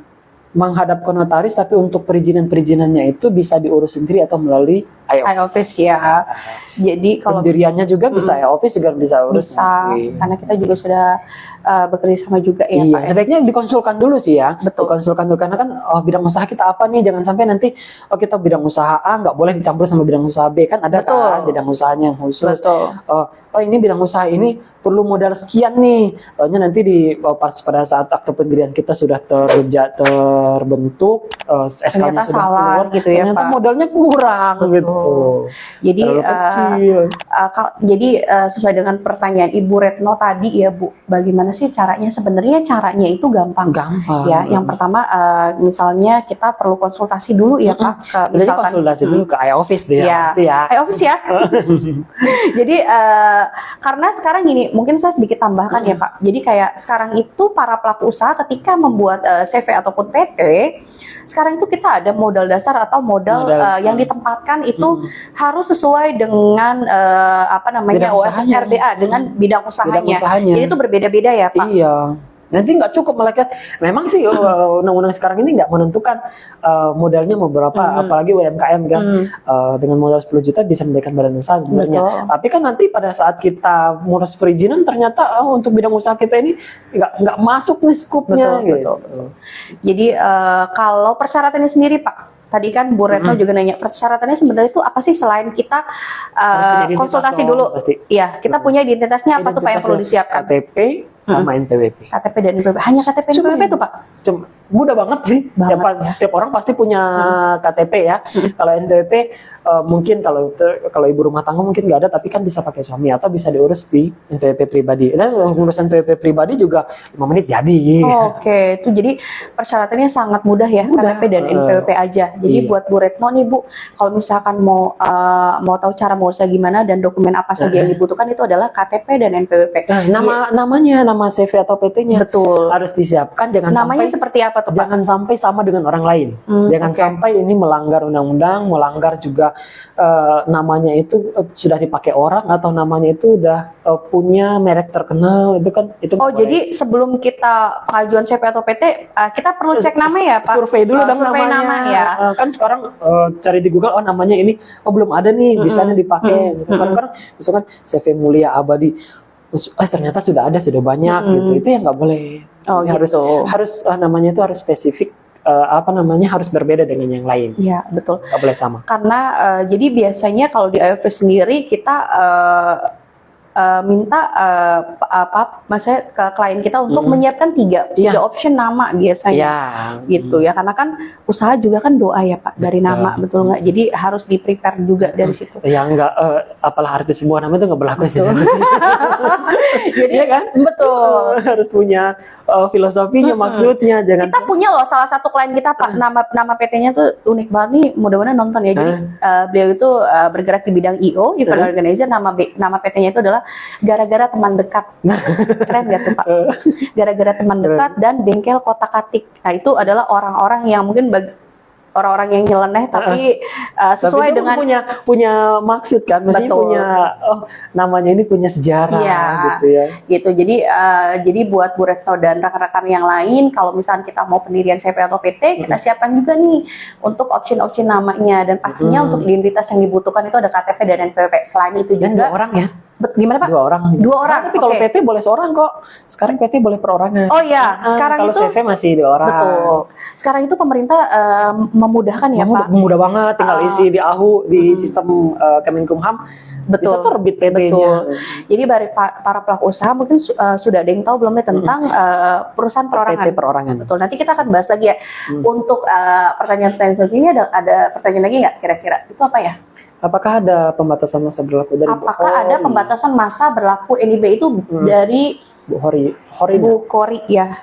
menghadap ke notaris, tapi untuk perizinannya itu bisa diurus sendiri atau melalui iOffice ya. Jadi kalau pendiriannya juga bisa iOffice juga bisa urus. Bisa, karena kita juga sudah bekerja sama juga ya, Pak. Sebaiknya dikonsulkan dulu sih ya. Betul. Dikonsulkan dulu, karena kan bidang usaha kita apa nih, jangan sampai nanti kita bidang usaha A nggak boleh dicampur sama bidang usaha B, kan ada kan bidang usahanya yang khusus. Ini bidang usaha ini perlu modal sekian nih, soalnya nanti pada saat akte pendirian kita sudah terbentuk, SK-nya sudah salah keluar, gitu ya, ternyata Pak. modalnya kurang gitu. Jadi sesuai dengan pertanyaan Ibu Retno tadi ya Bu, bagaimana sih caranya? Sebenarnya caranya itu gampang ya. Yang pertama misalnya kita perlu konsultasi dulu ya Pak. Jadi konsultasi dulu ke iOffice deh ya. Pasti ya. iOffice ya. Jadi karena sekarang gini, mungkin saya sedikit tambahkan ya Pak. Jadi kayak sekarang itu para pelaku usaha ketika membuat CV ataupun PT, sekarang itu kita ada modal dasar atau modal yang ditempatkan itu harus sesuai dengan OSS RBA dengan bidang usahanya. Jadi itu berbeda-beda ya Pak. Iya. Nanti nggak cukup mereka. Memang sih undang-undang sekarang ini nggak menentukan modalnya mau berapa, apalagi UMKM kan dengan modal 10 juta bisa mendirikan badan usaha sebenarnya. Tapi kan nanti pada saat kita ngurus perizinan ternyata untuk bidang usaha kita ini nggak masuk nih skupnya. Betul. Jadi kalau persyaratannya sendiri Pak, tadi kan Bu Retno juga nanya persyaratannya sebenarnya itu apa sih selain kita konsultasi dulu? Iya, kita punya identitasnya apa tuh Pak yang perlu disiapkan? KTP sama NPWP. KTP dan NPWP. Hanya KTP dan NPWP itu Pak? Mudah banget sih. Setiap orang pasti punya KTP ya. Kalau NPWP mungkin kalau ibu rumah tangga mungkin nggak ada, tapi kan bisa pakai suami atau bisa diurus di NPWP pribadi. Dan ngurus NPWP pribadi juga 5 menit jadi. Oke, itu jadi persyaratannya sangat mudah ya, KTP dan NPWP aja. Jadi buat Bu Retno nih Bu, kalau misalkan mau tahu cara ngurusnya gimana dan dokumen apa saja yang dibutuhkan, itu adalah KTP dan NPWP. Nama CV atau PT-nya harus disiapkan. Namanya seperti apa tuh Pak? Jangan sampai sama dengan orang lain. Jangan sampai ini melanggar undang-undang, melanggar juga namanya itu sudah dipakai orang atau namanya itu udah punya merek terkenal, itu kan itu. Jadi sebelum kita pengajuan CV atau PT kita perlu cek nama ya Pak? Survei dulu survei nama ya. Kan sekarang cari di Google, namanya ini belum ada nih, bisanya dipakai. Kadang-kadang misalkan CV Mulia Abadi, ternyata sudah banyak gitu. Itu yang nggak boleh. Harus namanya itu harus spesifik, harus berbeda dengan yang lain. Iya, betul. Nggak boleh sama. Karena jadi biasanya kalau di iOffice sendiri kita minta maksudnya ke klien kita untuk menyiapkan tiga option nama biasanya, gitu ya, karena kan usaha juga kan doa ya Pak, dari nama, betul nggak? Jadi harus di prepare juga dari situ. Ya nggak, apalah arti sebuah nama itu nggak berlaku sih. Jadi kan, betul, harus punya filosofinya, maksudnya. Jangan kita punya loh salah satu klien kita Pak, nama PT-nya tuh unik banget nih, mudah-mudahan nonton ya. Jadi beliau itu bergerak di bidang IO, event organizer. Nama PT-nya itu adalah gara-gara teman dekat. Keren gak tuh Pak? Gara-gara teman dekat dan bengkel kotak-katik. Nah itu adalah orang-orang yang mungkin orang-orang yang nyeleneh tapi sesuai tapi dengan punya maksud kan, maksudnya punya namanya ini punya sejarah gitu ya. Gitu. Jadi buat Bu Retno dan rekan-rekan yang lain, kalau misalnya kita mau pendirian CV atau PT, kita siapkan juga nih untuk option-option namanya, dan pastinya untuk identitas yang dibutuhkan itu ada KTP dan NPWP. Selain itu juga orang ya. Gimana Pak? 2 orang. 2 orang. Nah, tapi kalau oke. PT boleh seorang kok. Sekarang PT boleh perorangan. Oh ya, sekarang kalau itu CV masih 2 orang. betul. Sekarang itu pemerintah memudahkan ya Pak. Mudah banget, tinggal isi di AHU di sistem Kemenkumham. Bisa Betul. terbit PT-nya. Betul. Jadi dari para pelaku usaha mungkin sudah ada yang tahu belum nih tentang perusahaan perorangan. PT perorangan. Betul. Nanti kita akan bahas lagi ya. Untuk pertanyaan selanjutnya ada pertanyaan lagi nggak kira-kira? Itu apa ya? Apakah ada pembatasan masa berlaku dari Apakah ada pembatasan masa berlaku NIB itu dari Bu Hori Bu Kori ya?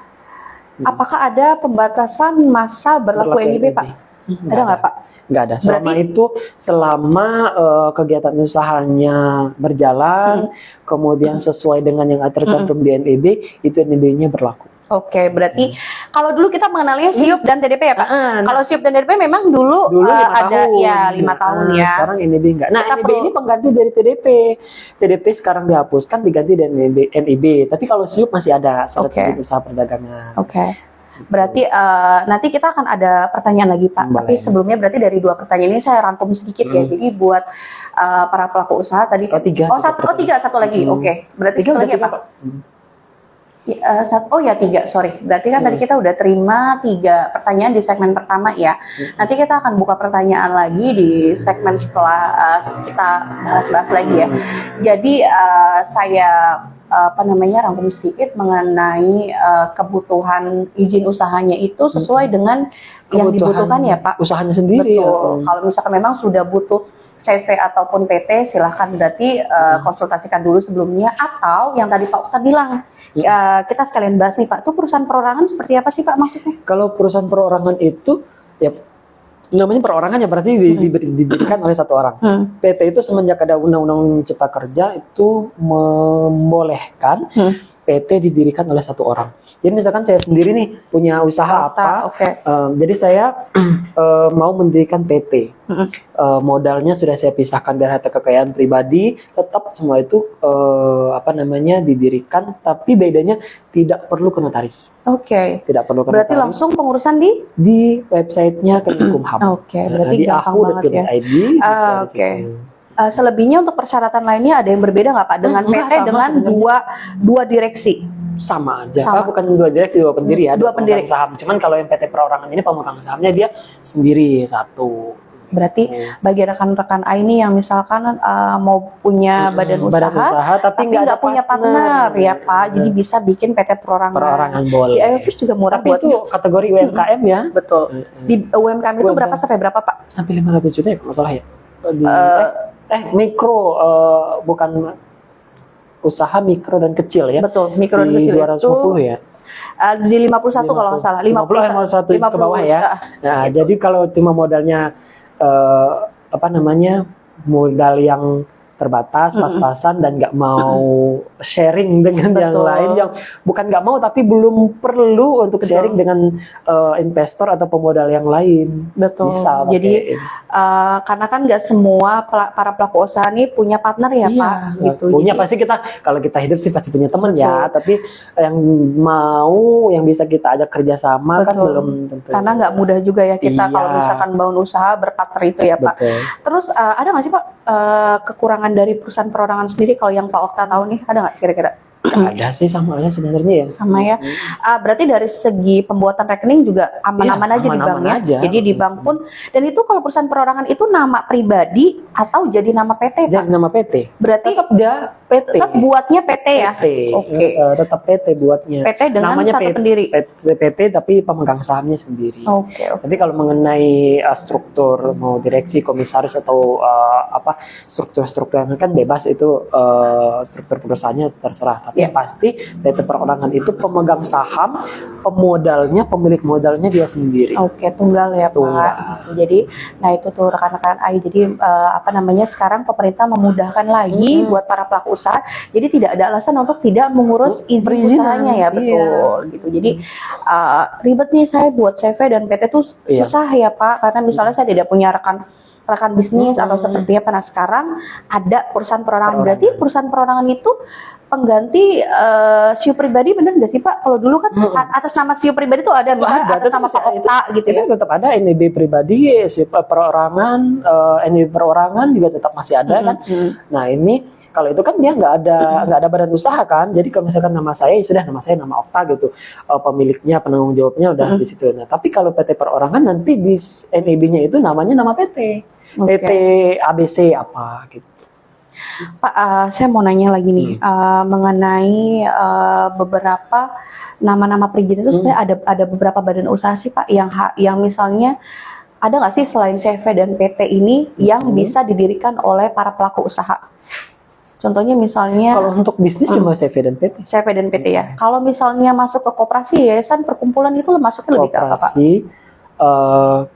Apakah ada pembatasan masa berlaku NIB Pak? Ada nggak Pak? Nggak ada. Selama kegiatan usahanya berjalan, kemudian sesuai dengan yang tercantum di NIB, itu NIB-nya berlaku. Oke, berarti kalau dulu kita mengenalnya SIUP dan TDP ya Pak? Kalau SIUP dan TDP memang dulu 5 ada tahun. ya 5 tahun ya. Sekarang NIB enggak. Nah, Kita NIB ini pengganti dari TDP. TDP sekarang dihapuskan diganti dengan NIB. Tapi kalau SIUP masih ada surat izin usaha perdagangan. Oke. Berarti nanti kita akan ada pertanyaan lagi Pak. Tapi sebelumnya berarti dari 2 pertanyaan ini saya rangkum sedikit ya. Jadi buat para pelaku usaha tadi satu lagi. Oke. Berarti satu lagi Pak. Sorry. Berarti kan tadi kita udah terima 3 pertanyaan di segmen pertama ya. Nanti kita akan buka pertanyaan lagi di segmen setelah kita bahas-bahas lagi ya. Jadi saya rangkum sedikit mengenai kebutuhan izin usahanya itu sesuai dengan yang dibutuhkan ya Pak. Usahanya sendiri. Betul. Kalau misalkan memang sudah butuh CV ataupun PT, silahkan berarti konsultasikan dulu sebelumnya. Atau yang tadi Pak Okta bilang, kita sekalian bahas nih Pak, itu perusahaan perorangan seperti apa sih Pak maksudnya? Kalau perusahaan perorangan itu, ya namanya perorangan ya berarti didirikan oleh 1 orang. PT itu semenjak ada Undang-Undang Cipta Kerja itu membolehkan PT didirikan oleh 1 orang. Jadi misalkan saya sendiri nih punya usaha jadi saya mau mendirikan PT. Modalnya sudah saya pisahkan dari harta kekayaan pribadi, tetap semua itu didirikan, tapi bedanya tidak perlu ke notaris. Tidak perlu ke berarti notaris. langsung pengurusan di websitenya Kemenkumham. Berarti di gampang banget ya. ahu.go.id. Selebihnya untuk persyaratan lainnya ada yang berbeda nggak Pak dengan PT dengan dua direksi? Sama aja. Bukan 2 direksi, 2 pendiri ya. 2 pendiri saham. Cuman kalau yang PT perorangan ini pemegang sahamnya dia sendiri 1. Berarti bagi rekan-rekan ini yang misalkan mau punya badan usaha tapi nggak punya partner ya Pak, jadi bisa bikin PT perorangan. Perorangan boleh. Di Ayovis juga murah tapi buat itu kategori UMKM ya. Betul. Di UMKM itu berapa sampai berapa Pak? Sampai 500 juta ya kalau nggak salah ya. Mikro, bukan usaha mikro dan kecil ya. Betul, mikro dan kecil 250 ya. Di 51 kalau nggak salah. 51 ke bawah ya. Nah, gitu. Jadi kalau cuma modalnya modal yang terbatas, pas-pasan dan nggak mau sharing dengan yang lain, yang bukan nggak mau tapi belum perlu untuk sharing dengan investor atau pemodal yang lain. Betul. Bisa jadi karena kan nggak semua para pelaku usaha ini punya partner ya Pak. Gitu. Punya pasti kalau kita hidup sih pasti punya teman ya, tapi yang mau yang bisa kita ajak kerjasama kan belum tentu. Karena nggak mudah juga ya kita kalau misalkan bangun usaha berpartner itu ya Pak. Terus ada nggak sih Pak kekurangan dari perusahaan perorangan sendiri kalau yang Pak Okta tahu nih, ada nggak kira-kira? Ada sih, sama aja sebenarnya ya. Sama ya. Berarti dari segi pembuatan rekening juga aman-aman aja di bank ya. Jadi di bank pun, dan itu kalau perusahaan perorangan itu nama pribadi atau jadi nama PT Pak? Jadi nama PT. Berarti tetap dia PT. Tetap buatnya PT ya? Oke. Tetap PT buatnya. PT dengan namanya satu pendiri? PT tapi pemegang sahamnya sendiri. Oke. Tapi kalau mengenai struktur, mau direksi, komisaris atau struktur-struktur kan bebas itu struktur perusahaannya terserah. Tapi yang pasti PT perorangan itu pemegang saham, pemodalnya, pemilik modalnya dia sendiri. Oke, tunggal ya Pak. Jadi, nah itu tuh rekan-rekan AI. Jadi sekarang pemerintah memudahkan lagi buat para pelaku usaha. Jadi tidak ada alasan untuk tidak mengurus izin usahanya ya, betul. Gitu. Jadi ribet nih saya buat CV dan PT tuh susah ya Pak. Karena misalnya saya tidak punya rekan bisnis atau seperti apa. Nah sekarang ada perusahaan perorangan. Berarti perusahaan perorangan itu pengganti SIO pribadi bener nggak sih Pak? Kalau dulu kan atas nama SIO pribadi tuh ada misalnya Ada, atas nama Pak Okta gitu itu ya. tetap ada. NIB pribadi, perorangan, NIB perorangan juga tetap masih ada kan. Nah ini kalau itu kan dia nggak ada badan usaha kan. Jadi kalau misalkan nama saya ya sudah, nama saya nama Okta gitu. Pemiliknya, penanggung jawabnya udah di situ. Nah tapi kalau PT perorangan nanti di NIB-nya itu namanya nama PT. PT ABC apa gitu. Pak, saya mau nanya lagi nih mengenai beberapa nama-nama perizinan itu sebenarnya ada beberapa badan usaha sih Pak yang misalnya ada nggak sih selain CV dan PT ini yang bisa didirikan oleh para pelaku usaha? Contohnya misalnya Kalau untuk bisnis cuma CV dan PT. CV dan PT ya. Kalau misalnya masuk ke koperasi, yayasan, perkumpulan itu masuknya lebih ke apa Pak? Koperasi,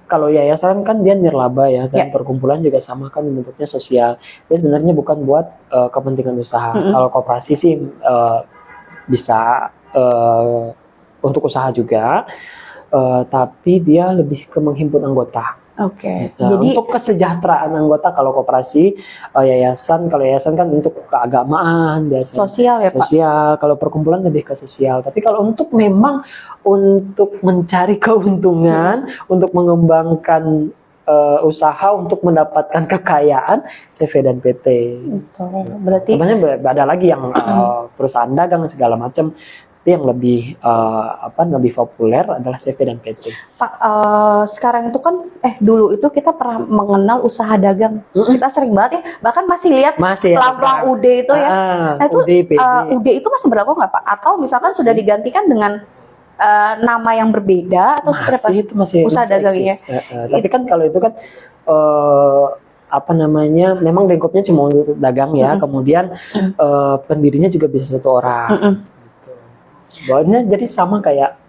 kalau yayasan kan dia nirlaba ya, dan perkumpulan juga sama kan bentuknya sosial. Dia sebenarnya bukan buat kepentingan usaha. Kalau koperasi sih bisa untuk usaha juga, tapi dia lebih ke menghimpun anggota. Oke. Nah, Jadi untuk kesejahteraan anggota kalau koperasi, yayasan, kalau yayasan kan untuk keagamaan biasanya. sosial ya Pak. Sosial, kalau perkumpulan lebih ke sosial. Tapi kalau untuk memang untuk mencari keuntungan, untuk mengembangkan usaha, untuk mendapatkan kekayaan, CV dan PT. Betul. Berarti Sebenarnya ada lagi yang perusahaan dagang segala macam. Tapi yang lebih lebih populer adalah CV dan PT. Pak, sekarang itu kan dulu itu kita pernah mengenal usaha dagang. Kita sering banget ya, bahkan masih lihat Masih ya, pelang-pelang sekarang. UD itu ya. Nah itu UD, PD. UD itu masih berlaku nggak Pak? Atau misalkan sudah digantikan dengan nama yang berbeda atau seperti apa? Masih itu masih Usaha masih dagangnya. eksis. Tapi kan kalau itu kan memang lingkupnya cuma untuk dagang ya. Kemudian pendirinya juga bisa satu orang. Bawahnya jadi sama kayak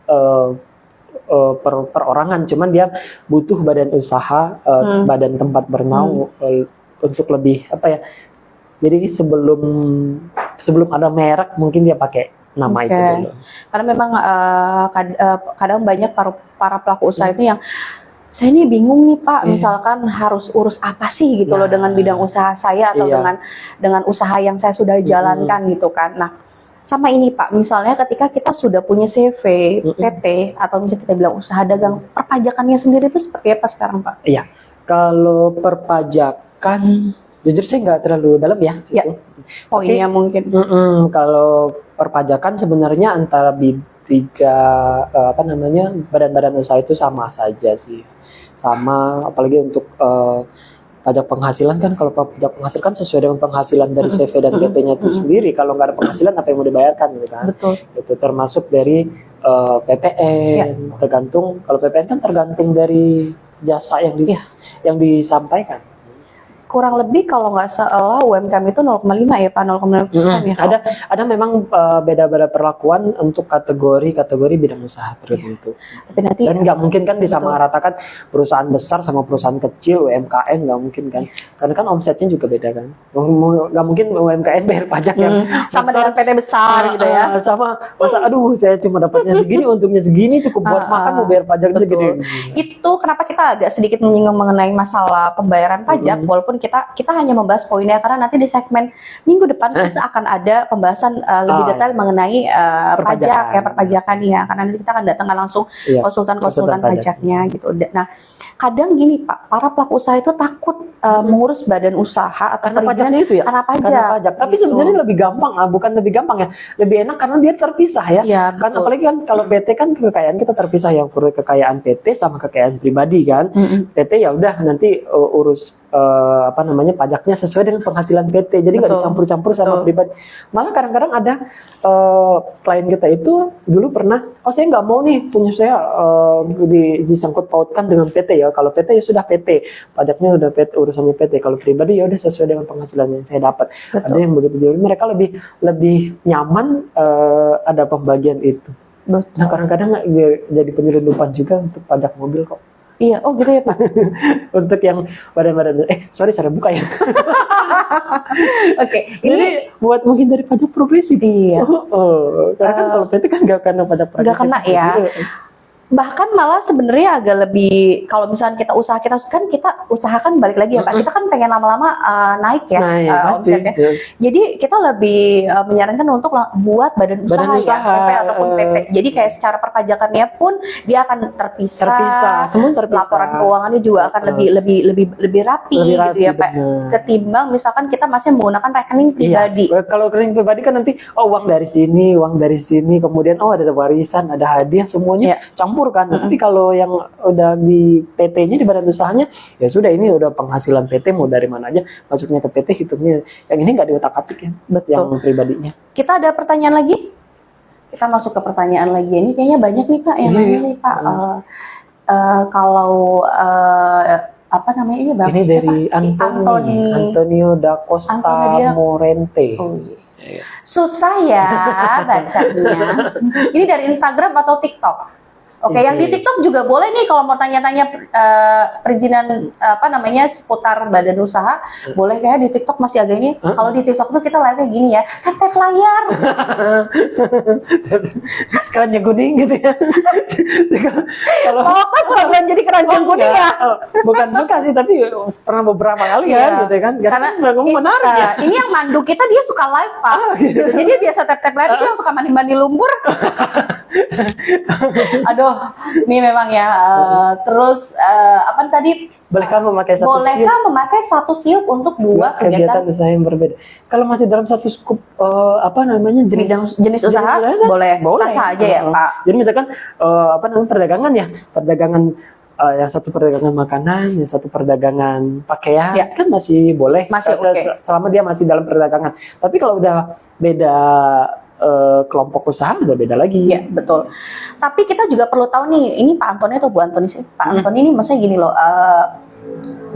perorangan, cuman dia butuh badan usaha, badan tempat bernaung untuk lebih Jadi sebelum ada merek mungkin dia pakai nama itu dulu. Karena memang kadang banyak para pelaku usaha itu yang saya ini bingung nih Pak, misalkan harus urus apa sih gitu loh dengan bidang usaha saya atau dengan usaha yang saya sudah jalankan gitu kan. Nah, sama ini Pak, misalnya ketika kita sudah punya CV, PT, atau misalnya kita bilang usaha dagang, perpajakannya sendiri itu seperti apa sekarang Pak? Iya, kalau perpajakan, jujur saya nggak terlalu dalam ya. Gitu. Poinnya mungkin. Kalau perpajakan sebenarnya antara tiga badan-badan usaha itu sama saja sih, sama apalagi untuk pajak penghasilan kan, kalau pajak penghasilan kan sesuai dengan penghasilan dari CV dan PT-nya itu sendiri. Kalau nggak ada penghasilan apa yang mau dibayarkan gitu kan? Betul. Itu termasuk dari PPN, tergantung. Kalau PPN kan tergantung dari jasa yang disampaikan. Kurang lebih kalau nggak salah UMKM itu 0,5 ya Pak, 0,5% ya. Ada memang beda-beda perlakuan untuk kategori bidang usaha tertentu. Tapi nanti Dan nggak mungkin kan disamaratakan perusahaan besar sama perusahaan kecil, UMKM nggak mungkin kan, karena kan omsetnya juga beda kan. Nggak mungkin UMKM bayar pajak yang sama dengan PT besar gitu ya. Sama masa aduh saya cuma dapatnya segini, untungnya segini, cukup buat makan, mau bayar pajak segini. Itu kenapa kita agak sedikit menyinggung mengenai masalah pembayaran pajak, walaupun kita hanya membahas poinnya karena nanti di segmen minggu depan kita akan ada pembahasan lebih detail mengenai pajak ya, perpajakan ya, karena nanti kita akan datangkan langsung konsultan pajaknya gitu. Nah, kadang gini Pak, para pelaku usaha itu takut mengurus badan usaha atau karena pajaknya itu ya, karena pajak. Tapi gitu. sebenarnya lebih gampang, bukan lebih gampang ya, lebih enak karena dia terpisah ya. Kan apalagi kan kalau PT kan kekayaan kita terpisah, yang kekayaan PT sama kekayaan pribadi kan. PT ya udah nanti urus pajaknya sesuai dengan penghasilan PT, jadi nggak dicampur-campur sama pribadi. Malah kadang-kadang ada klien kita itu dulu pernah, saya nggak mau nih punya saya disangkut pautkan dengan PT ya. Kalau PT ya sudah PT, pajaknya udah PT, urusannya PT. Kalau pribadi ya udah sesuai dengan penghasilan yang saya dapat. Ada yang begitu, jadi mereka lebih nyaman ada pembagian itu. Nah kadang-kadang jadi penyelundupan juga untuk pajak mobil kok. Iya, oh gitu ya Pak. Untuk yang badan-badan, sorry saya buka ya. Oke, ini buat menghindari pajak progresif. Iya. Karena kan kalau PT kan nggak kena pajak progresif. Nggak kena ya. Bahkan malah sebenarnya agak lebih, kalau misalnya kita usahakan balik lagi ya Pak, kita kan pengen lama-lama naik ya Pasti. omsetnya. Jadi kita lebih menyarankan untuk buat badan usaha ya, CV ataupun PT. Jadi kayak secara perpajakannya pun dia akan terpisah, semua terpisah. Laporan keuangannya juga akan lebih rapi gitu ya Pak. Ketimbang misalkan kita masih menggunakan rekening pribadi. Iya. Kalau rekening pribadi kan nanti uang dari sini, kemudian ada warisan, ada hadiah, semuanya campur kan. Tapi kalau yang udah di PT-nya, di badan usahanya, ya sudah, ini udah penghasilan PT, mau dari mana aja masuknya ke PT, hitungnya. Yang ini nggak diotak-atik ya. Betul. Yang pribadinya. Kita ada pertanyaan lagi? Kita masuk ke pertanyaan lagi. Ini kayaknya banyak nih Pak yang nanya nih Pak. Kalau apa namanya ini Bang? Ini dari Antonio da Costa Morente. Oh, iya. Susah ya bacanya. Ini dari Instagram atau TikTok? Oke, yang di TikTok juga boleh nih kalau mau tanya-tanya perizinan seputar badan usaha, boleh kayak di TikTok masih agak ini. Kalau di TikTok tuh kita live-nya gini ya, tap layar. Keranjang kuning gitu ya. Kalau fokus banget jadi keranjang kuning ya. Bukan suka sih, tapi pernah beberapa kali ya gitu kan. Karena menarik ya. Ini yang mandu kita dia suka live Pak. Gitu. Jadi dia biasa tap layar, dia suka mandi lumpur. Aduh, ini memang ya. Terus apa tadi? Bolehkah memakai satu siup untuk dua kegiatan usaha yang berbeda? Kalau masih dalam satu skup jenis usaha, boleh. Sah aja ya Pak. Jadi misalkan perdagangan ya, yang satu perdagangan makanan, yang satu perdagangan pakaian, kan masih boleh. Masih selama dia masih dalam perdagangan. Tapi kalau udah beda kelompok usaha udah beda lagi. Ya betul. Tapi kita juga perlu tahu nih, ini Pak Antoni atau Bu Antoni sih? Pak Antoni ini maksudnya gini loh,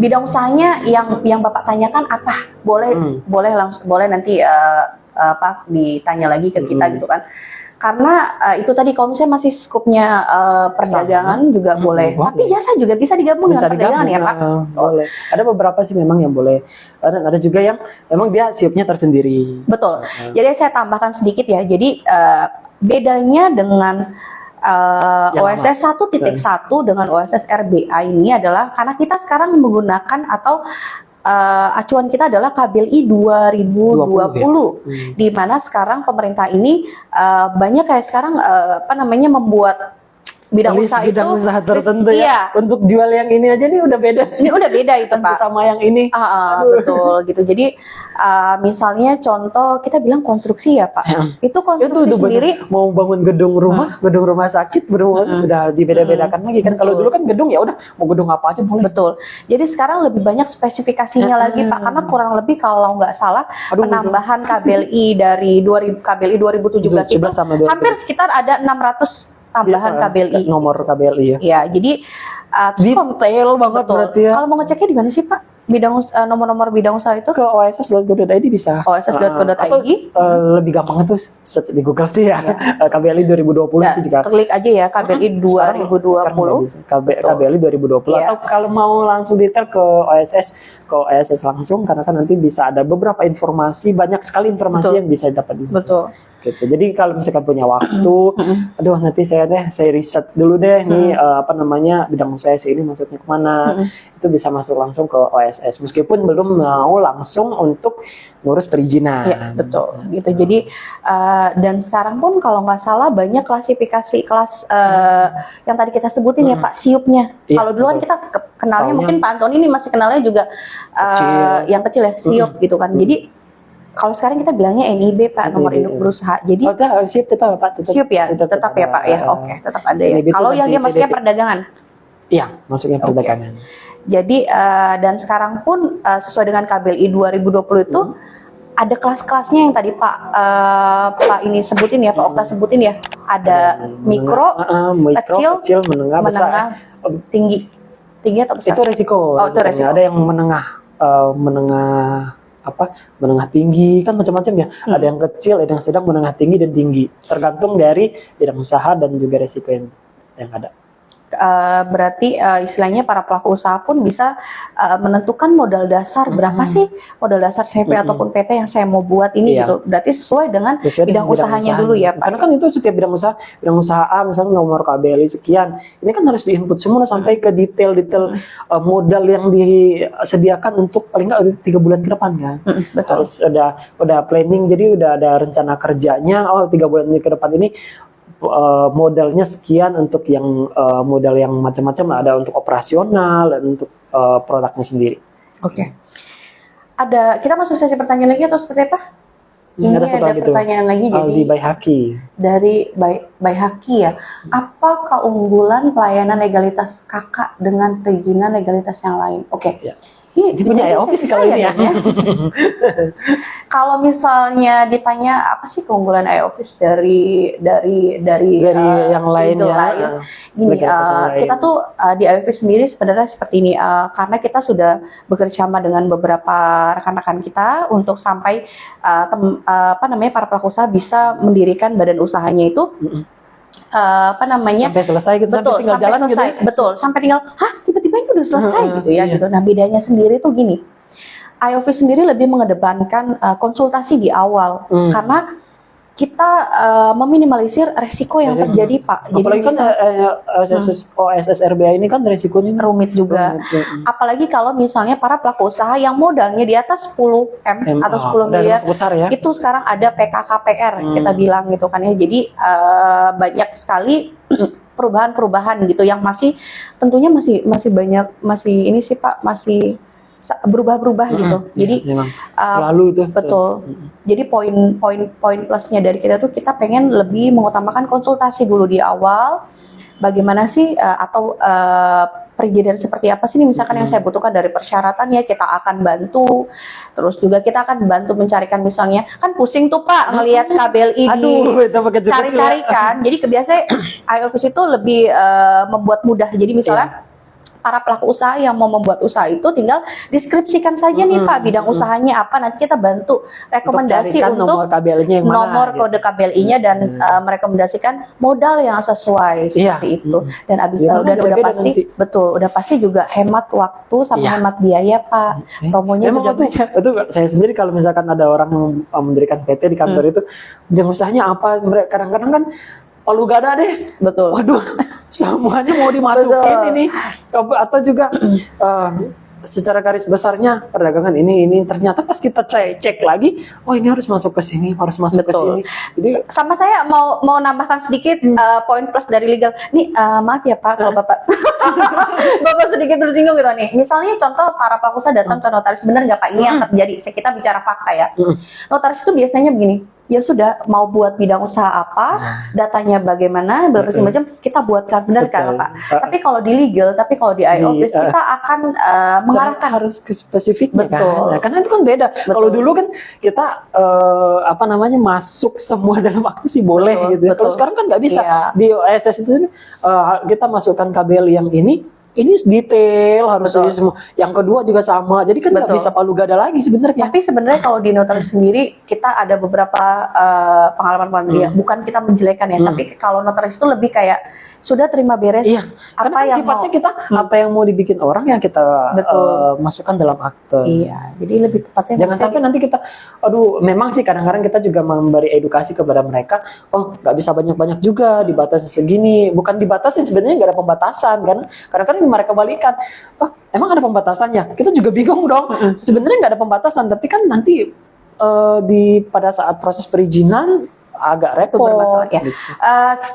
bidang usahanya yang Bapak tanyakan apa? Boleh nanti Pak ditanya lagi ke kita gitu kan? Karena itu tadi kalau misalnya masih skupnya perdagangan juga boleh. Tapi jasa juga bisa digabung dengan perdagangan ya Pak? Boleh. Ada beberapa sih memang yang boleh. Ada juga yang memang dia siupnya tersendiri. Betul. Jadi saya tambahkan sedikit ya. Jadi bedanya dengan OSS 1.1 dengan OSS RBA ini adalah karena kita sekarang menggunakan atau acuan kita adalah KBLI 2020 di mana sekarang pemerintah ini banyak kayak sekarang membuat bidang usaha tertentu ya. Untuk jual yang ini aja nih udah beda. Ini udah beda itu Pak. Sama yang ini. Betul gitu. Jadi misalnya contoh kita bilang konstruksi ya Pak. Itu konstruksi sendiri. Mau bangun gedung rumah sakit udah dibeda-bedakan lagi kan. Kalau dulu kan gedung ya udah mau gedung apa aja boleh. Betul. Jadi sekarang lebih banyak spesifikasinya lagi Pak, karena kurang lebih kalau nggak salah penambahan KBLI dari KBLI 2017 itu hampir sekitar ada 600 tambahan KBLI. Nomor KBLI ya. Ya, jadi detail banget berarti ya. Kalau mau ngeceknya di mana sih Pak? Nomor-nomor bidang usaha itu? Ke oss.go.id bisa. oss.go.id. Atau lebih gampang itu search di Google sih ya. KBLI 2020 itu juga. Klik aja ya KBLI 2020. KBLI 2020 atau kalau mau langsung detail ke OSS langsung, karena kan nanti bisa ada beberapa informasi, banyak sekali informasi yang bisa dapat di situ. Betul. Gitu. Jadi kalau misalkan punya waktu, aduh nanti saya riset dulu deh nih bidang usaha ini masuknya kemana, itu bisa masuk langsung ke OSS meskipun belum mau langsung untuk ngurus perizinan. Ya, betul. Gitu. Jadi dan sekarang pun kalau nggak salah banyak klasifikasi kelas yang tadi kita sebutin ya Pak, siupnya. Kalau dulu kan kita kenalnya mungkin Pak Antoni ini masih kenalnya juga yang kecil ya, siup gitu kan. Jadi kalau sekarang kita bilangnya NIB Pak, nomor induk berusaha. Jadi siup tetap Pak, siup ya, tetap ya Pak ya. Oke, tetap ada ya. Kalau yang dia masuknya perdagangan. Iya, masuknya perdagangan. Jadi dan sekarang pun sesuai dengan KBLI 2020 itu ada kelas-kelasnya yang tadi Pak ini sebutin ya, Pak Okta sebutin ya. Ada mikro, kecil, menengah, tinggi atau besar? Itu resiko. Oh, itu resiko. Ada yang menengah tinggi kan macam-macam ya. Ada yang kecil, ada yang sedang, menengah tinggi dan tinggi. Tergantung dari bidang usaha dan juga resiko yang ada. Berarti istilahnya para pelaku usaha pun bisa menentukan modal dasar berapa sih modal dasar CP ataupun PT yang saya mau buat ini Iya. gitu. Berarti sesuai dengan bidang usahanya dulu ya Pak. Karena kan itu setiap bidang usaha A misalnya nomor KBLI sekian, ini kan harus diinput semua sampai ke detail-detail modal yang disediakan untuk paling nggak 3 bulan ke depan kan. Betul. Harus udah planning, jadi udah ada rencana kerjanya. Oh 3 bulan ke depan ini modalnya sekian untuk yang modal yang macam-macam, ada untuk operasional dan untuk produknya sendiri. Oke. Kita masuk sesi pertanyaan lagi atau seperti apa? Ini Ada satu lagi tuh. pertanyaan lagi jadi Aldi Baihaki. dari Baihaki ya. Apa keunggulan pelayanan legalitas kakak dengan perizinan legalitas yang lain? Oke. Ya. Ini Dia punya office kalau ini ya. Kalau misalnya ditanya apa sih keunggulan iOffice dari yang lain legal ya. lain? Gini, Legalitas yang lain. kita tuh di iOffice sendiri sebenarnya seperti ini, karena kita sudah bekerja sama dengan beberapa rekan-rekan kita untuk sampai para pelaku usaha bisa mendirikan badan usahanya itu. Sampai selesai gitu, betul, sampai tinggal sampai jalan selesai, gitu. betul, sampai tinggal tiba-tiba ini udah selesai gitu ya iya. gitu. Nah bedanya sendiri tuh gini, iOffice sendiri lebih mengedepankan konsultasi di awal karena kita meminimalisir resiko yang terjadi Pak. Jadi Apalagi kan OSS RBA ini kan resikonya rumit juga. Apalagi kalau misalnya para pelaku usaha yang modalnya di atas 10 M atau 10 miliar, besar ya. itu sekarang ada PKKPR kita bilang gitu kan ya. Jadi banyak sekali perubahan-perubahan gitu yang tentunya masih banyak, ini sih Pak, masih berubah-berubah gitu. Jadi memang selalu itu. betul. Jadi poin plusnya dari kita tuh kita pengen lebih mengutamakan konsultasi dulu di awal. Bagaimana sih atau perizinan seperti apa sih nih misalkan yang saya butuhkan dari persyaratan ya, kita akan bantu. Terus juga kita akan bantu mencarikan, misalnya kan pusing tuh Pak ngelihat KBLI cari-cari kan. Jadi kebiasaan iOffice itu lebih membuat mudah. Jadi misalnya para pelaku usaha yang mau membuat usaha itu tinggal deskripsikan saja nih Pak bidang usahanya apa, nanti kita bantu rekomendasi untuk nomor KBLI-nya yang mana, nomor kode KBLI-nya dan merekomendasikan modal yang sesuai seperti itu. Dan udah pasti nanti. Betul, udah pasti juga hemat waktu sama hemat biaya Pak. Promonya juga itu saya sendiri kalau misalkan ada orang yang mendirikan PT di kantor itu, bidang usahanya apa, kadang-kadang kan palu gada deh. Betul. Waduh, semuanya mau dimasukin ini. Atau juga secara garis besarnya perdagangan ini ternyata pas kita cek lagi, oh ini harus masuk ke sini, harus masuk ke sini. Jadi sama saya mau nambahkan sedikit poin plus dari legal. Nih maaf ya Pak kalau Bapak Bapak sedikit tersinggung gitu nih. Misalnya contoh para pelaku usaha datang ke notaris, benar nggak Pak ini yang terjadi? Kita bicara fakta ya. Notaris itu biasanya begini, ya sudah mau buat bidang usaha apa, datanya bagaimana, macam kita buatkan, benar kan Pak? Tapi kalau di legal, tapi kalau di iOffice kita akan mengarahkan harus ke spesifiknya kan. Betul. Nah, karena itu kan beda. Kalau dulu kan kita masuk semua dalam waktu sih boleh gitu. Kalau sekarang kan nggak bisa. Di OSS itu kita masukkan KBL yang ini detail harus semua. Yang kedua juga sama. Jadi kan nggak bisa palu gada lagi sebenarnya. Tapi sebenarnya kalau di notaris sendiri kita ada beberapa pengalaman dia. Bukan kita menjelekan ya, tapi kalau notaris itu lebih kayak sudah terima beres. Iya. Karena kan sifatnya kita apa yang mau dibikin orang yang kita masukkan dalam akte. Iya. Jadi lebih tepatnya jangan sampai nanti kita, memang sih kadang-kadang kita juga memberi edukasi kepada mereka. Oh, nggak bisa banyak-banyak juga, dibatasi segini. Bukan dibatasin, sebenarnya nggak ada pembatasan kan. Kadang-kadang mereka balikan, oh emang ada pembatasannya? Kita juga bingung dong. Sebenarnya nggak ada pembatasan, tapi kan nanti pada saat proses perizinan agak repot. Bermasalah ya. Gitu.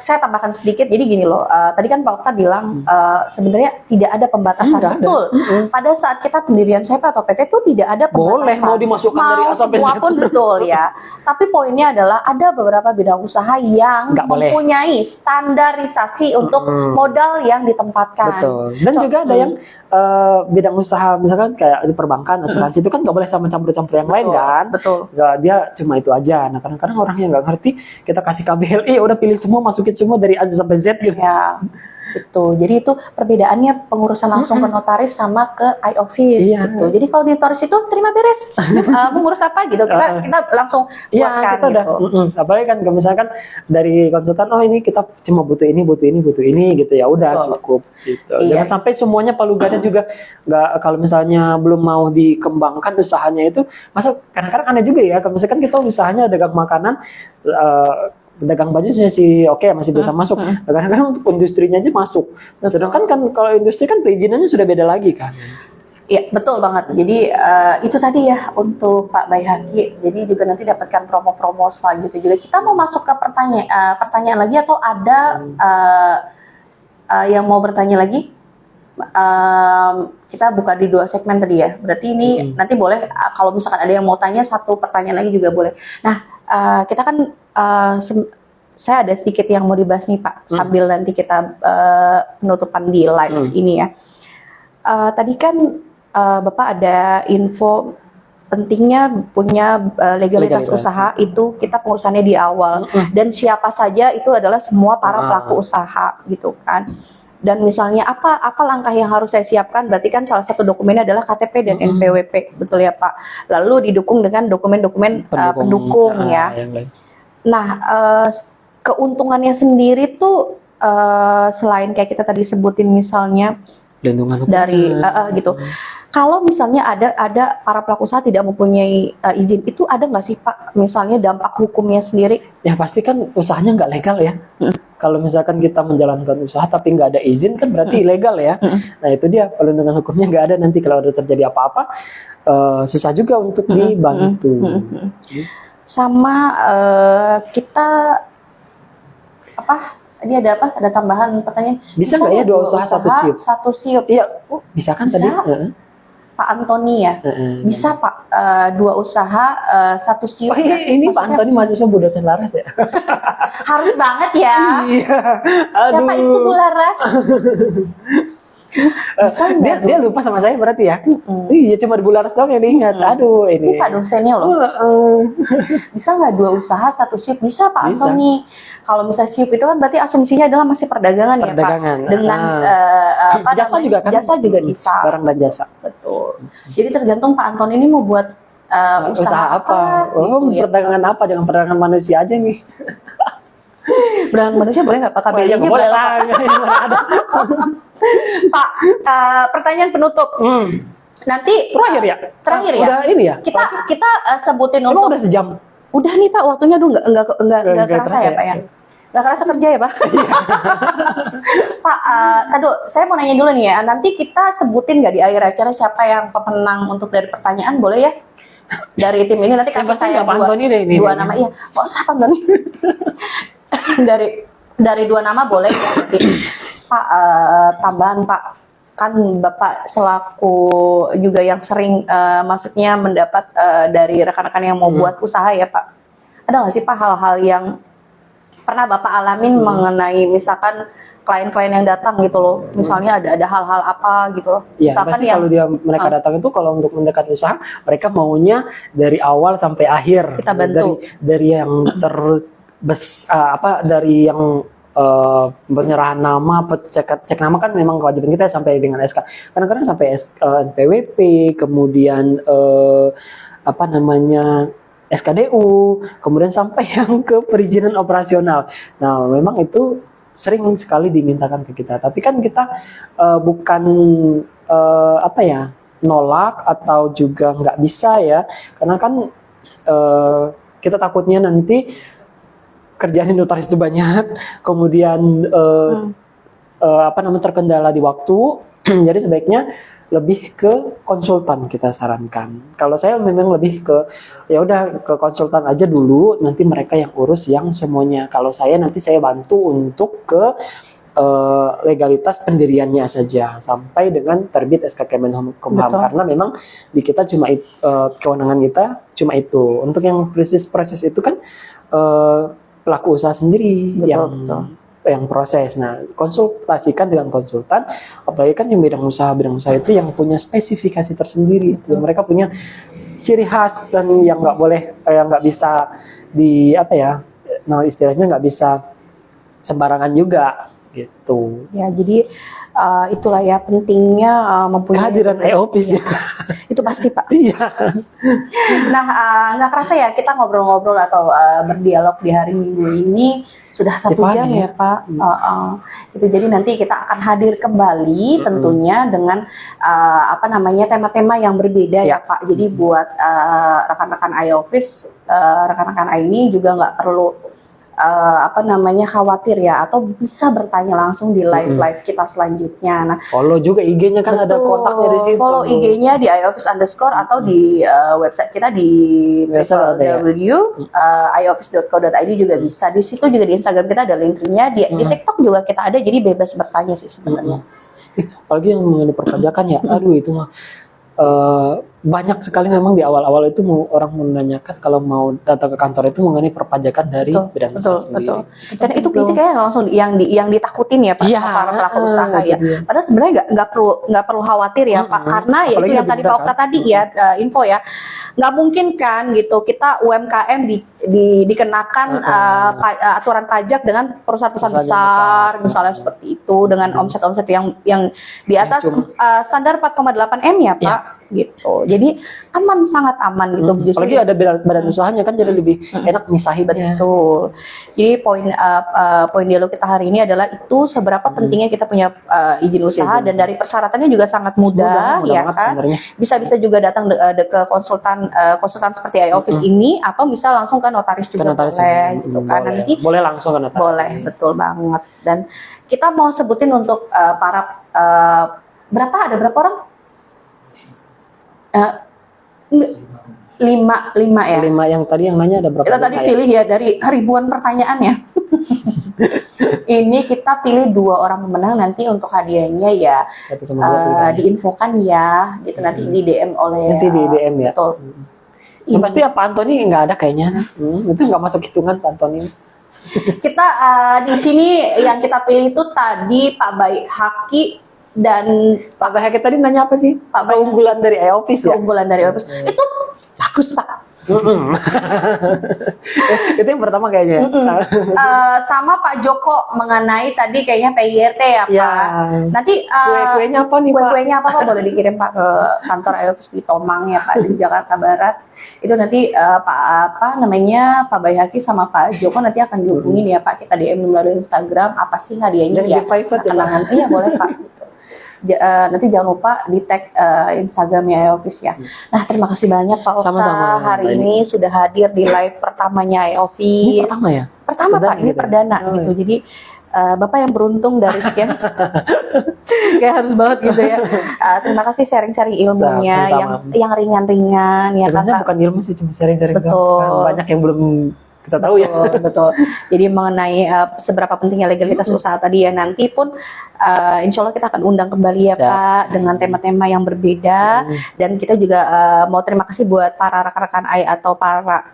Saya tambahkan sedikit. Jadi gini loh. Tadi kan Pak Okta bilang sebenarnya tidak ada pembatasan. Betul. Pada saat kita pendirian CP atau PT itu tidak ada pembatasan. Boleh mau dimasukkan dari A sampai Z. Pun betul ya. Tapi poinnya adalah ada beberapa bidang usaha yang mempunyai standarisasi untuk modal yang ditempatkan. Betul. Dan juga ada yang bidang usaha misalkan kayak di perbankan, asuransi itu kan nggak boleh sama campur-campur yang lain kan. Betul. Nggak, dia cuma itu aja. Nah kadang-kadang orang yang nggak ngerti, kita kasih KBLI udah pilih semua, masukin semua dari A sampai Z gitu. Ya. Gitu. Jadi itu perbedaannya pengurusan langsung ke notaris sama ke iOffice Iya. gitu. Jadi kalau di notaris itu terima beres, mengurus apa gitu, kita langsung Iya, buatkan kita udah, gitu. apalagi kan kalau misalkan dari konsultan, oh ini kita cuma butuh ini gitu, ya udah Betul. cukup gitu. Iya. Jangan sampai semuanya palu gada juga nggak, kalau misalnya belum mau dikembangkan usahanya itu, masa kadang-kadang aneh juga ya, kalau misalkan kita usahanya dagang makanan, pedagang baju masih oke, masih bisa masuk. Kadang-kadang untuk industrinya aja masuk. Sedangkan kan kalau industri kan perizinannya sudah beda lagi kan. Iya, betul banget. Jadi itu tadi ya untuk Pak Baihaqi. Jadi juga nanti dapatkan promo-promo selanjutnya juga. Kita mau masuk ke pertanyaan lagi atau ada yang mau bertanya lagi? Kita buka di 2 segmen tadi ya. Berarti ini nanti boleh kalau misalkan ada yang mau tanya 1 pertanyaan lagi juga boleh. Nah, kita kan saya ada sedikit yang mau dibahas nih Pak, sambil nanti kita penutupan di live ini ya. Tadi kan Bapak ada info pentingnya punya legalitas usaha, itu kita pengurusannya di awal, dan siapa saja itu adalah semua para pelaku usaha gitu kan. Dan misalnya apa langkah yang harus saya siapkan? Berarti kan salah satu dokumennya adalah KTP dan NPWP, betul ya Pak. Lalu didukung dengan dokumen-dokumen pendukung ya. Nah, keuntungannya sendiri tuh selain kayak kita tadi sebutin misalnya dari gitu. Kalau misalnya ada para pelaku usaha tidak mempunyai izin, itu ada nggak sih Pak? Misalnya dampak hukumnya sendiri? Ya pasti kan usahanya nggak legal ya. Kalau misalkan kita menjalankan usaha tapi nggak ada izin kan berarti ilegal ya. Nah itu dia, perlindungan hukumnya nggak ada, nanti kalau ada terjadi apa-apa susah juga untuk dibantu. Sama kita apa? Ini ada apa? Ada tambahan pertanyaan. Bisa nggak ya 2 usaha 1 siup? 1 siup. Iya, bisa kan Bisa. tadi? Pak Antoni ya. Bisa Pak, 2 usaha 1 siup. Oh iya, ini Pak Antoni mahasiswa Bu Dosen Laras ya? Harus banget ya. Iya. Siapa itu Bu Laras? Dia lupa sama saya berarti ya? Iya, cuma di Bu Laras doang yang diingat. Aduh, Ini Pak dosennya loh. Bisa nggak 2 usaha 1 siup? Bisa Pak Bisa. Antoni. Kalau misalnya siup itu kan berarti asumsinya adalah masih perdagangan ya Pak. Dengan apa jasa namanya? juga kan? Jasa juga bisa. Barang dan jasa. Betul. Jadi tergantung Pak Antoni ini mau buat Usaha apa? gitu ya. Perdagangan apa? Jangan perdagangan manusia aja nih. Perdagangan manusia boleh nggak Pak? KBL-nya Boleh berapa, lah. Mana ada. Pak, pertanyaan penutup. Nanti Terakhir ya? Terakhir ya. Udah ini ya? Kita sebutin Emang untuk udah sejam? Udah nih Pak, waktunya tuh nggak kerasa ya Pak ya. Nggak kerasa kerja ya Pak. Pak, aduh, saya mau nanya dulu nih ya. Nanti kita sebutin nggak di akhir acara siapa yang pemenang untuk dari pertanyaan, boleh ya? Dari tim ini nanti kasih saya dua nama. Iya, kok siapa Antoni? dari 2 nama boleh ya nanti. Pak, tambahan Pak, kan Bapak selaku juga yang sering maksudnya mendapat dari rekan-rekan yang mau buat usaha ya Pak. Ada nggak sih Pak hal-hal yang pernah Bapak alamin mengenai misalkan klien-klien yang datang gitu loh. Misalnya ada hal-hal apa gitu loh. Ya, Misalkan pasti kalau mereka datang itu kalau untuk mendekat usaha, mereka maunya dari awal sampai akhir. Kita bantu. Dari yang dari yang penyerahan nama, cek nama kan memang kewajiban kita sampai dengan SK. Kadang-kadang sampai NPWP, kemudian SKDU, kemudian sampai yang ke perizinan operasional. Nah, memang itu sering sekali dimintakan ke kita. Tapi kan kita bukan nolak atau juga nggak bisa ya, karena kan kita takutnya nanti kerjaan notaris itu banyak, kemudian terkendala di waktu. Jadi sebaiknya lebih ke konsultan kita sarankan. Kalau saya memang lebih ke ya udah ke konsultan aja dulu, nanti mereka yang urus yang semuanya. Kalau saya nanti saya bantu untuk ke legalitas pendiriannya saja sampai dengan terbit SK Kemenkumham, karena memang di kita cuma kewenangan kita cuma itu. Untuk yang proses itu kan pelaku usaha sendiri yang proses. Nah, konsultasikan dengan konsultan, apalagi kan yang bidang usaha itu yang punya spesifikasi tersendiri. Mereka punya ciri khas dan yang nggak bisa istilahnya nggak bisa sembarangan juga gitu. Ya, jadi itulah ya pentingnya mempunyai Kehadiran iOffice ya. itu pasti Pak. Iya. Nah, nggak kerasa ya kita ngobrol-ngobrol atau berdialog di hari Minggu ini sudah 1 jam ya Pak. Itu jadi nanti kita akan hadir kembali tentunya dengan apa namanya tema-tema yang berbeda ya Pak. Jadi buat rekan-rekan iOffice, rekan-rekan ini juga nggak perlu apa namanya khawatir ya, atau bisa bertanya langsung di live kita selanjutnya. Nah, Follow juga IG-nya kan ada kontaknya di situ. Follow IG-nya di iOffice underscore atau di website kita di www.ioffice.co.id juga bisa. Di situ juga di Instagram kita ada link-nya, di TikTok juga kita ada, jadi bebas bertanya sih sebenarnya. Apalagi yang mengenai perpajakan ya, aduh itu mah banyak sekali memang di awal-awal itu orang menanyakan kalau mau datang ke kantor itu mengenai perpajakan dari bidang usaha sendiri. Dan itu kayak langsung yang ditakutin ya Pak, sama para pelaku usaha ya. Padahal sebenarnya nggak perlu khawatir ya Pak, karena ya itu yang tadi Pak Okta tadi ya info ya. Nggak mungkin kan gitu kita UMKM dikenakan aturan pajak dengan perusahaan-perusahaan besar misalnya seperti itu, dengan omset-omset yang di atas standar 4,8 M ya Pak gitu. Jadi aman, sangat aman gitu. Apalagi ada badan usahanya kan jadi lebih enak misahinnya. Betul. Jadi poin dialog kita hari ini adalah itu seberapa pentingnya kita punya izin usaha, dan dari persyaratannya juga sangat mudah ya kan. Bisa juga datang ke konsultan seperti iOffice ini, atau bisa langsung ke notaris juga boleh gitu kan. Nanti boleh langsung ke notaris. Boleh, betul banget. Dan kita mau sebutin untuk para ada berapa orang? 5 ya. 5 yang tadi yang nanya ada berapa? Kita tadi pilih ya dari ribuan pertanyaan ya. Ini kita pilih 2 orang pemenang, nanti untuk hadiahnya ya diinfokan ya, gitu nanti di DM oleh. Nanti di DM ya. Betul. Yang pasti ya Pak Antoni nggak ada kayaknya. Itu nggak masuk hitungan Pak Antoni. Kita di sini yang kita pilih itu tadi Pak Baik Haki dan Pak Bahaki tadi nanya apa sih? Keunggulan dari iOffice ya? Keunggulan dari iOffice. Itu bagus Pak. Itu yang pertama kayaknya. Sama Pak Joko mengenai tadi kayaknya PIRT ya Pak. Ya. Nanti kue-kuenya apa nih Pak? Kue-kuenya apa boleh dikirim Pak ke kantor iOffice di Tomang ya Pak, di Jakarta Barat. Itu nanti Pak Pak Bayhaki sama Pak Joko nanti akan dihubungin ya Pak. Kita DM melalui Instagram apa sih hadiahnya ya. Kenangan. Iya boleh Pak. Nanti jangan lupa di tag Instagramnya iOffice ya. Nah terima kasih banyak Pak Okta. Sama-sama. Hari ini sudah hadir di live pertamanya iOffice. Ini pertama ya? Pertama Pak, ini perdana gitu. Jadi Bapak yang beruntung dari sekian kayak harus banget gitu ya. Terima kasih sharing-sharing ilmunya yang ringan-ringan ya kan Pak. Bukan ilmu sih, cuma sharing-sharing. Betul. Banyak yang belum kita tahu ya. Betul. Jadi mengenai seberapa pentingnya legalitas usaha tadi ya, nanti pun insya Allah kita akan undang kembali ya Pak dengan tema-tema yang berbeda. Dan kita juga mau terima kasih buat para rekan-rekan AI atau para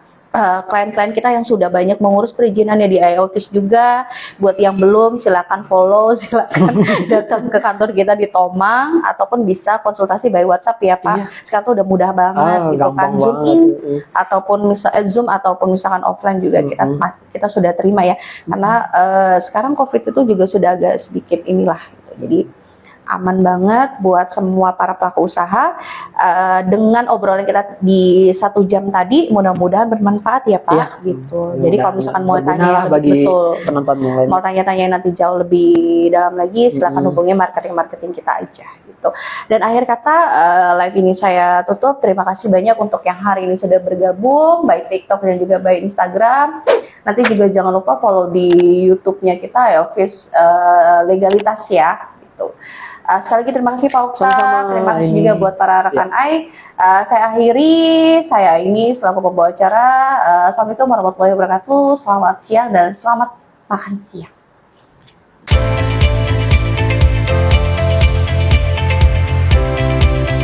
klien-klien kita yang sudah banyak mengurus perizinannya di iOffice juga. Buat yang belum, silakan follow, silakan datang ke kantor kita di Tomang, ataupun bisa konsultasi by WhatsApp ya Pak. Sekarang tuh udah mudah banget gitu kan, Zoom in ataupun Zoom ataupun misalkan offline juga kita sudah terima ya. Karena sekarang COVID itu juga sudah agak sedikit inilah gitu. Jadi aman banget buat semua para pelaku usaha. Dengan obrolan kita di 1 jam tadi, mudah-mudahan bermanfaat ya Pak gitu. Jadi kalau misalkan mau tanya bagi penonton yang lain, mau tanya-tanya nanti jauh lebih dalam lagi, silakan hubungi marketing kita aja gitu. Dan akhir kata live ini saya tutup. Terima kasih banyak untuk yang hari ini sudah bergabung, baik TikTok dan juga baik Instagram. Nanti juga jangan lupa follow di YouTube-nya kita iOffice Legalitas ya gitu. Sekali lagi terima kasih Pak Okta, terima kasih juga buat para rekan AI. Saya akhiri, saya ini selaku pembawa acara. Assalamualaikum warahmatullahi wabarakatuh, selamat siang dan selamat makan siang.